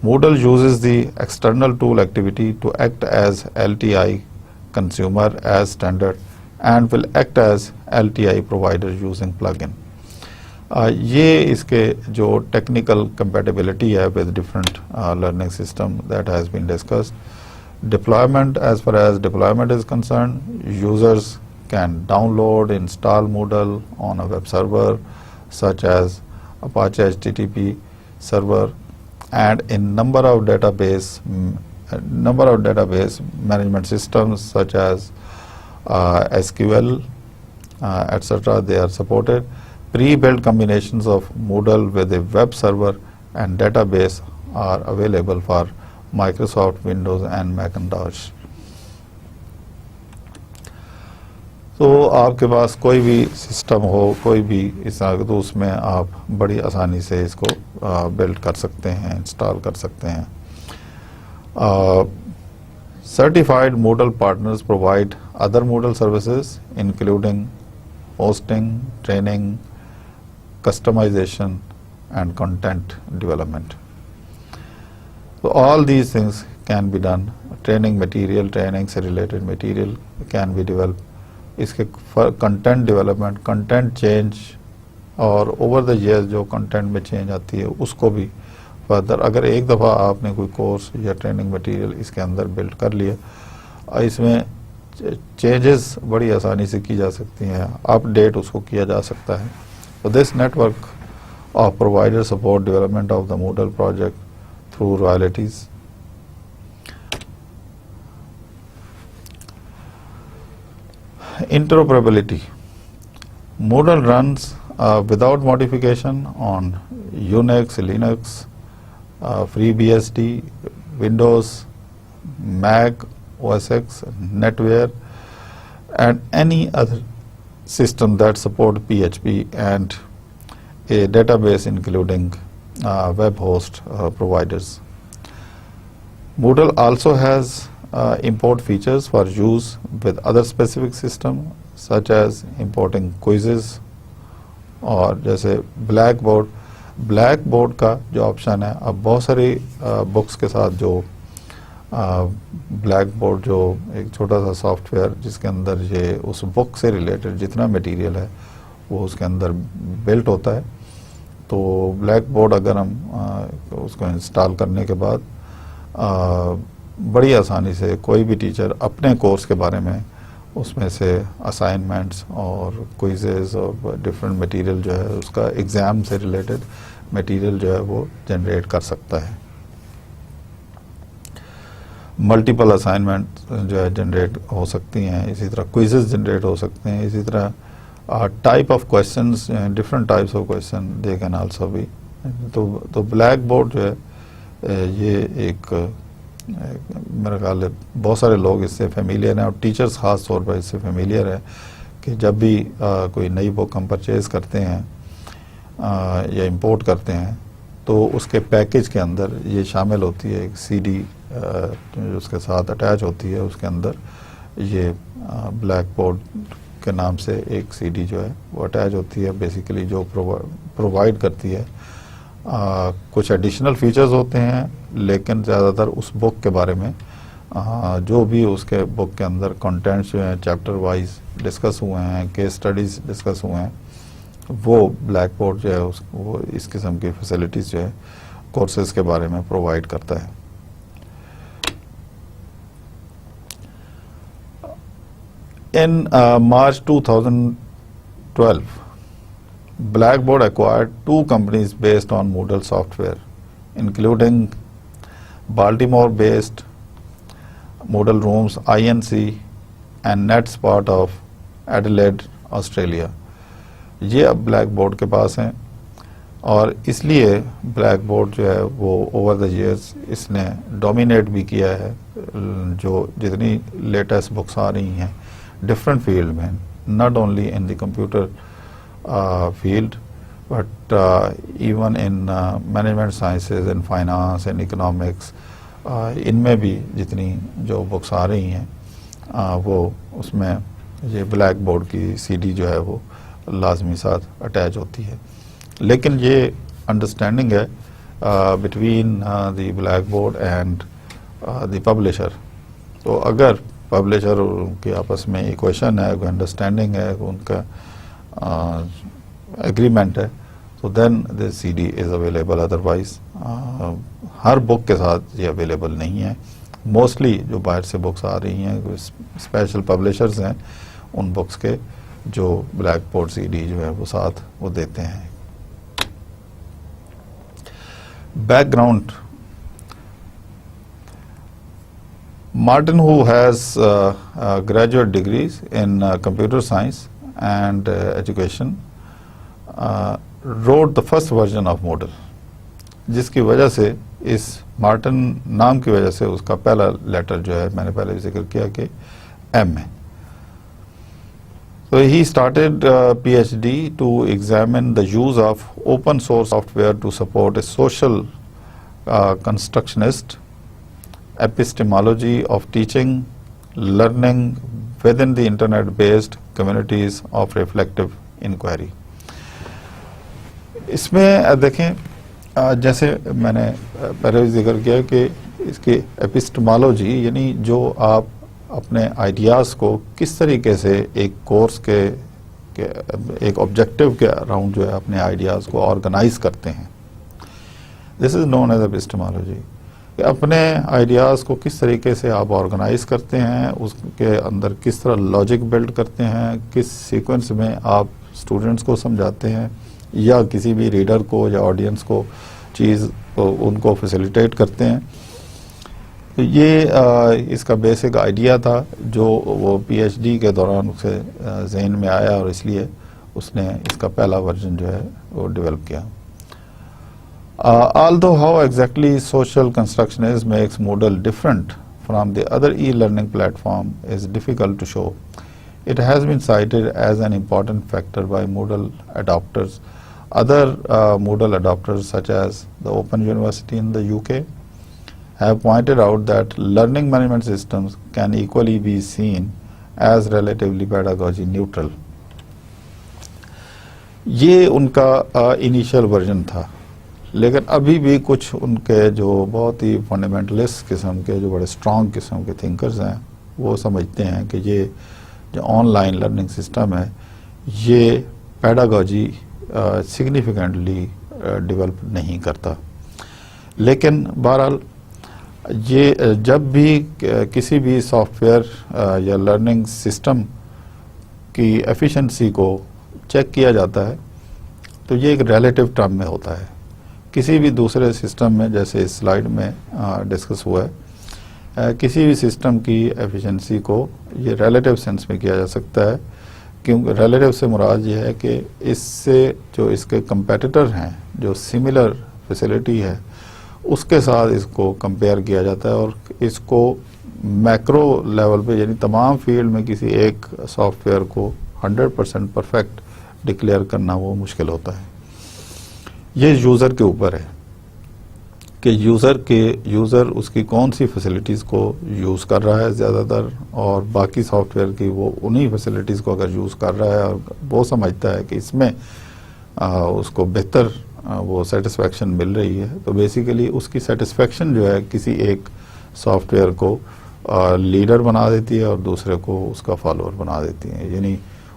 Moodle uses the external tool activity to act as LTI consumer as standard and will act as LTI provider using plugin. یہ اس کے جو technical compatibility ہے with different learning system that has been discussed. Deployment, as far as deployment is concerned, users can download, install Moodle on a web server such as Apache HTTP server, and in number of database management systems such as SQL, etc. They are supported. Pre-built combinations of Moodle with a web server and database are available for Microsoft Windows and Macintosh. تو آپ کے پاس کوئی بھی system ہو، کوئی بھی اس طرح تو اس میں آپ بڑی آسانی سے اس کو بلڈ کر سکتے ہیں، انسٹال کر سکتے ہیں. Certified Moodle partners provide other Moodle services including hosting, training, customization and content development. So all these things can be done. Training material, training سے related material can be developed. اس کے content development, content change اور over the year جو content میں change آتی ہے اس کو بھی further, اگر ایک دفعہ آپ نے کوئی کورس یا ٹریننگ مٹیریل اس کے اندر بلڈ کر لیا، اس میں چینجز بڑی آسانی سے کی جا سکتی ہیں، اپ ڈیٹ اس کو کیا جا سکتا ہے. So this network of provider support development of the Moodle project through royalties. Interoperability. Moodle runs without modification on Unix, Linux, FreeBSD, Windows, Mac OS X, NetWare, and any other system that support PHP and a database including web host providers. Moodle also has import features for use with other specific system such as importing quizzes اور جیسے black board کا جو option ہے. اب بہت ساری books کے ساتھ جو بلیک بورڈ جو ایک چھوٹا سا سافٹ ویئر جس کے اندر یہ اس بک سے ریلیٹڈ جتنا میٹیریل ہے وہ اس کے اندر بلٹ ہوتا ہے. تو بلیک بورڈ اگر ہم اس کو انسٹال کرنے کے بعد بڑی آسانی سے کوئی بھی ٹیچر اپنے کورس کے بارے میں اس میں سے اسائنمنٹس اور کوئزز اور ڈفرینٹ میٹیریل جو ہے اس کا ایگزام سے ریلیٹڈ میٹیریل جو ہے وہ جنریٹ کر سکتا ہے. ملٹیپل اسائنمنٹ جو ہے جنریٹ ہو سکتی ہیں، اسی طرح کوئزز جنریٹ ہو سکتے ہیں، اسی طرح type of questions, different types of question they can also بھی. تو بلیک بورڈ جو ہے یہ ایک میرا خیال ہے بہت سارے لوگ اس سے فیملیئر ہیں اور ٹیچرز خاص طور پر اس سے فیملیئر ہے کہ جب بھی کوئی نئی بک ہم پرچیز کرتے ہیں یا امپورٹ کرتے ہیں تو اس کے پیکج کے اندر یہ شامل ہوتی ہے ایک سی ڈی جو اس کے ساتھ اٹیچ ہوتی ہے، اس کے اندر یہ بلیک بورڈ کے نام سے ایک سی ڈی جو ہے وہ اٹیچ ہوتی ہے، بیسیکلی جو پرووائڈ کرتی ہے. کچھ ایڈیشنل فیچرز ہوتے ہیں لیکن زیادہ تر اس بک کے بارے میں جو بھی اس کے بک کے اندر کنٹینٹس جو ہیں چیپٹر وائز ڈسکس ہوئے ہیں، کیس اسٹڈیز ڈسکس ہوئے ہیں، وہ بلیک بورڈ جو ہے وہ اس قسم کی فیسلٹیز جو ہے کورسز کے بارے میں پرووائڈ کرتا ہے. In March 2012, Blackboard acquired 2 companies based on Moodle software, including Baltimore-based Moodle Rooms Inc. and NetSpot of Adelaide, Australia. یہ اب بلیک بورڈ کے پاس ہیں اور اس لیے بلیک بورڈ جو ہے وہ اوور دا ایئرس اس نے ڈومینیٹ بھی کیا ہے. جو جتنی لیٹسٹ بکس آ رہی ہیں ڈفرینٹ فیلڈ میں، not only in the computer field but even in management sciences and finance and economics، ان میں بھی جتنی جو بکس آ رہی ہیں وہ اس میں یہ بلیک بورڈ کی سی ڈی جو ہے وہ لازمی ساتھ اٹیچ ہوتی ہے. لیکن یہ انڈرسٹینڈنگ ہے between the black board and the publisher. تو اگر پبلشر اور ان کے آپس میں ایکویشن ہے، کوئی انڈرسٹینڈنگ ہے، ان کا ایگریمنٹ ہے، تو then this C D is available. Otherwise ہر بک کے ساتھ یہ اویلیبل نہیں ہے. موسٹلی جو باہر سے بکس آ رہی ہیں، اسپیشل پبلشرز ہیں، ان بکس کے جو بلیک بورڈ CD جو ہے وہ ساتھ وہ دیتے ہیں. Back ground: Martin, who has graduate degrees in computer science and education, wrote the first version of Moodle, جس کی وجہ سے اس مارٹن نام کی وجہ سے اس کا پہلا لیٹر جو ہے میں نے پہلے بھی ذکر کیا کہ M ہے. So he started PhD to examine the use of open source software to support a social constructionist epistemology of teaching, learning within the internet-based communities of reflective inquiry. اس میں دیکھیں جیسے میں نے پہلے بھی ذکر کیا کہ اس کی ایپسٹمالوجی یعنی جو آپ اپنے آئیڈیاز کو کس طریقے سے ایک کورس کے ایک آبجیکٹو کے اراؤنڈ جو ہے اپنے آئیڈیاز کو آرگنائز کرتے ہیں. دس از نون ایز ایپسٹمالوجی. کہ اپنے آئیڈیاز کو کس طریقے سے آپ آرگنائز کرتے ہیں, اس کے اندر کس طرح لاجک بلڈ کرتے ہیں, کس سیکوینس میں آپ اسٹوڈنٹس کو سمجھاتے ہیں یا کسی بھی ریڈر کو یا آڈینس کو چیز ان کو فیسیلیٹیٹ کرتے ہیں. تو یہ اس کا بیسک آئیڈیا تھا جو وہ PhD کے دوران اسے ذہن میں آیا اور اس لیے اس نے اس کا پہلا ورژن جو ہے وہ ڈیولپ کیا. Although how exactly social constructionism makes Moodle different from the other e-learning platform is difficult to show. It has been cited as an important factor by Moodle adopters. Other Moodle adopters such as the Open University in the UK have pointed out that learning management systems can equally be seen as relatively pedagogy neutral. یہ ان کا initial version تھا, لیکن ابھی بھی کچھ ان کے جو بہت ہی فنڈامنٹلسٹ قسم کے جو بڑے اسٹرانگ قسم کے تھنکرز ہیں وہ سمجھتے ہیں کہ یہ جو آن لائن لرننگ سسٹم ہے یہ پیڈاگوجی سگنیفیکنٹلی ڈیولپ نہیں کرتا. لیکن بہرحال یہ جب بھی کسی بھی سافٹ ویئر یا لرننگ سسٹم کی ایفیشنسی کو چیک کیا جاتا ہے تو یہ ایک ریلیٹو ٹرم میں ہوتا ہے. کسی بھی دوسرے سسٹم میں جیسے اس سلائیڈ میں ڈسکس ہوا ہے کسی بھی سسٹم کی ایفیشنسی کو یہ ریلیٹو سینس میں کیا جا سکتا ہے, کیونکہ ریلیٹو سے مراد یہ ہے کہ اس سے جو اس کے کمپیٹیٹر ہیں جو سملر فیسلٹی ہے اس کے ساتھ اس کو کمپیئر کیا جاتا ہے اور اس کو میکرو لیول پہ یعنی تمام فیلڈ میں کسی ایک سافٹ ویئر کو 100% پرفیکٹ ڈکلیئر کرنا وہ مشکل ہوتا ہے. یہ یوزر کے اوپر ہے کہ یوزر اس کی کون سی فیسلٹیز کو یوز کر رہا ہے زیادہ تر, اور باقی سافٹ ویئر کی وہ انہی فیسلٹیز کو اگر یوز کر رہا ہے اور وہ سمجھتا ہے کہ اس میں اس کو بہتر وہ سیٹسفیکشن مل رہی ہے تو بیسیکلی اس کی سیٹسفیکشن جو ہے کسی ایک سافٹ ویئر کو لیڈر بنا دیتی ہے اور دوسرے کو اس کا فالوور بنا دیتی ہے, یعنی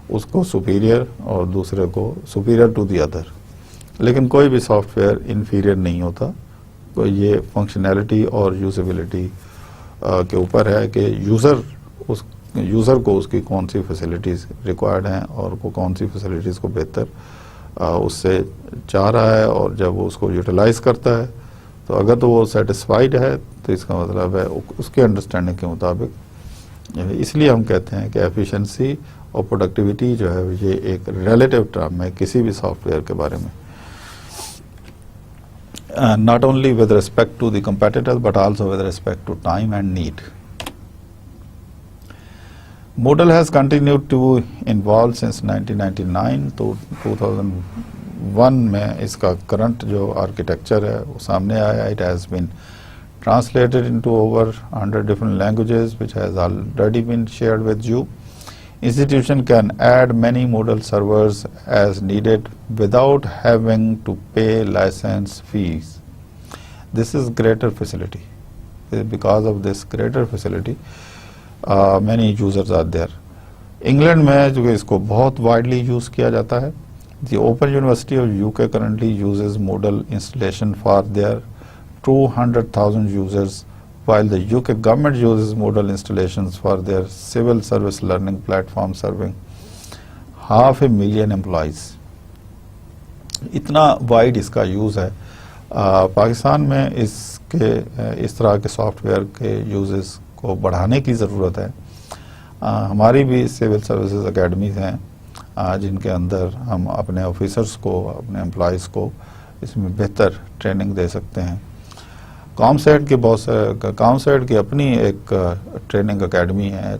اس کو سپیریئر اور دوسرے کو سپیریئر ٹو دی ادر. لیکن کوئی بھی سافٹ ویئر انفیریئر نہیں ہوتا. تو یہ فنکشنالٹی اور یوزیبلٹی کے اوپر ہے کہ یوزر کو اس کی کون سی فیسلٹیز ریکوائرڈ ہیں اور وہ کون سی فیسلٹیز کو بہتر اس سے چاہ رہا ہے, اور جب وہ اس کو یوٹیلائز کرتا ہے تو اگر تو وہ سیٹسفائیڈ ہے تو اس کا مطلب ہے اس کے انڈرسٹینڈنگ کے مطابق. اس لیے ہم کہتے ہیں کہ ایفیشنسی اور پروڈکٹیوٹی جو ہے یہ ایک ریلیٹو ٹرم ہے کسی بھی سافٹ ویئر کے بارے میں, not only with respect to the competitors but also with respect to time and need. Moodle has continued to evolve since 1999 to 2001 میں اس کا کرنٹ جو آرکیٹیکچر ہے وہ سامنے آیا. It has been translated into over 100 different languages which has already been shared with you. Institution can add many Moodle servers as needed without having to pay license fees. This is greater facility. Because of this greater facility, many users are there. England میں جو کہ اس کو بہت widely use کیا جاتا ہے. The Open University of UK currently uses Moodle installation for their 200,000 users while the UK government uses Moodle installations for their civil service learning platform serving 500,000 employees. اتنا wide اس کا یوز ہے. پاکستان میں اس طرح کے soft where کے uses کو بڑھانے کی ضرورت ہے. ہماری بھی سول سروسز اکیڈمیز ہیں جن کے اندر ہم اپنے آفیسرز کو، اپنے امپلائیز کو اس میں بہتر ٹریننگ دے سکتے ہیں. کامسیٹ کی اپنی ایک ٹریننگ اکیڈمی ہے،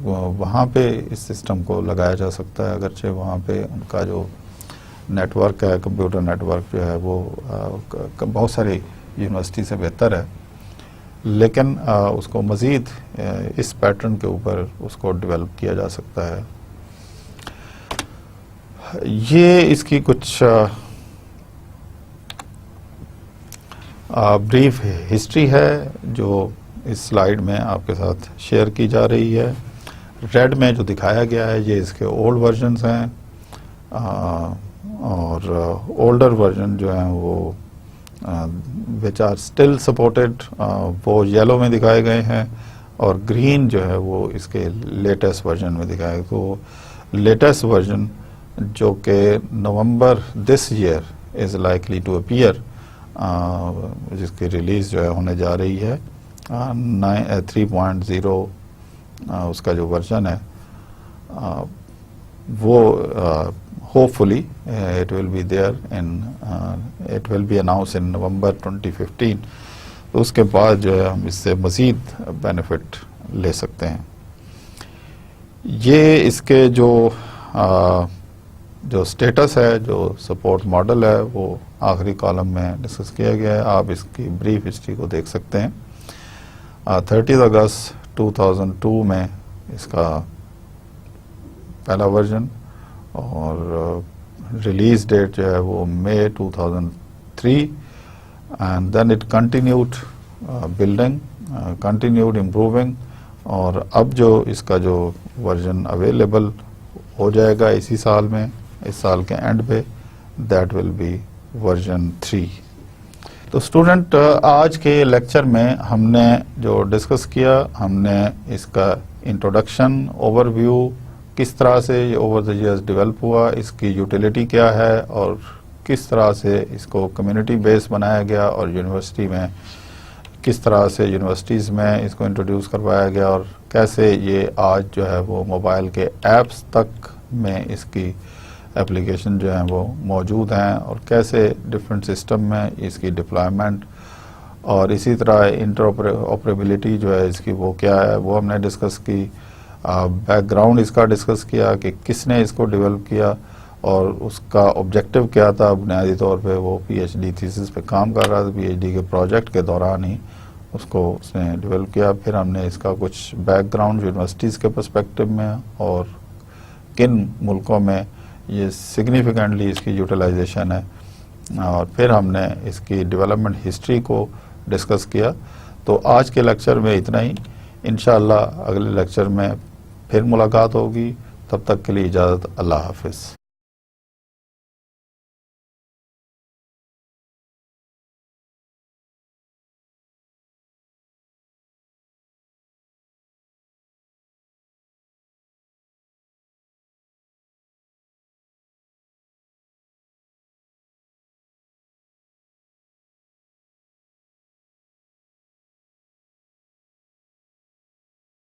وہاں پہ اس سسٹم کو لگایا جا سکتا ہے، اگرچہ وہاں پہ ان کا جو نیٹ ورک ہے، کمپیوٹر نیٹ ورک جو ہے وہ بہت ساری یونیورسٹی سے بہتر ہے، لیکن اس کو مزید اس پیٹرن کے اوپر اس کو ڈیولپ کیا جا سکتا ہے. یہ اس کی کچھ بریف ہسٹری ہے جو اس سلائیڈ میں آپ کے ساتھ شیئر کی جا رہی ہے. ریڈ میں جو دکھایا گیا ہے یہ اس کے اولڈ ورژنز ہیں، اور اولڈر ورژن جو ہیں وہ which are still supported وہ یلو میں دکھائے گئے ہیں، اور گرین جو ہے وہ اس کے لیٹسٹ ورژن میں دکھائے گئے. تو لیٹسٹ ورژن جو کہ November this year is likely to appear, جس کی ریلیز جو ہے ہونے جا رہی ہے 3.0 اس کا جو ورژن ہے وہ hope fully it will be there it will be announced in November 2015. تو اس کے بعد جو ہے ہم اس سے مزید بینیفٹ لے سکتے ہیں. یہ اس کے جو سٹیٹس ہے، جو سپورٹ ماڈل ہے، وہ آخری کالم میں ڈسکس کیا گیا ہے. آپ اس کی بریف ہسٹری کو دیکھ سکتے ہیں. 30 اگست 2002 میں اس کا پہلا ورژن، اور ریلیز ڈیٹ جو ہے وہ مئی 2003، and then it continued building, continued improving, اور اب جو اس کا جو ورژن اویلیبل ہو جائے گا اسی سال میں، اس سال کے اینڈ پہ، دیٹ ول بی ورژن 3. تو اسٹوڈنٹ، آج کے لیکچر میں ہم نے جو ڈسکس کیا، ہم نے اس کا انٹروڈکشن، اوور ویو، کس طرح سے یہ اوور دا ایئرز ڈیولپ ہوا، اس کی یوٹیلیٹی کیا ہے، اور کس طرح سے اس کو کمیونٹی بیس بنایا گیا، اور یونیورسٹی میں کس طرح سے یونیورسٹیز میں اس کو انٹروڈیوس کروایا گیا، اور کیسے یہ آج جو ہے وہ موبائل کے ایپس تک میں اس کی اپلیکیشن جو ہیں وہ موجود ہیں، اور کیسے ڈفرینٹ سسٹم میں اس کی ڈپلائمنٹ، اور اسی طرح انٹرآپریبلٹی جو ہے اس کی وہ کیا ہے، وہ ہم نے ڈسکس کی. بیک گراؤنڈ اس کا ڈسکس کیا کہ کس نے اس کو ڈیولپ کیا، اور اس کا آبجیکٹو کیا تھا. بنیادی طور پہ وہ پی ایچ ڈی تھیسس پہ کام کر رہا تھا، پی ایچ ڈی کے پروجیکٹ کے دوران ہی اس کو اس نے ڈیولپ کیا. پھر ہم نے اس کا کچھ بیک گراؤنڈ یونیورسٹیز کے پرسپیکٹو میں، اور کن ملکوں میں یہ سگنیفیکنٹلی اس کی یوٹیلائزیشن ہے، اور پھر ہم نے اس کی ڈیولپمنٹ ہسٹری کو ڈسکس کیا. تو آج کے لیکچر میں اتنا ہی. انشاءاللہ اگلے لیکچر میں پھر ملاقات ہوگی. تب تک کے لیے اجازت. اللہ حافظ.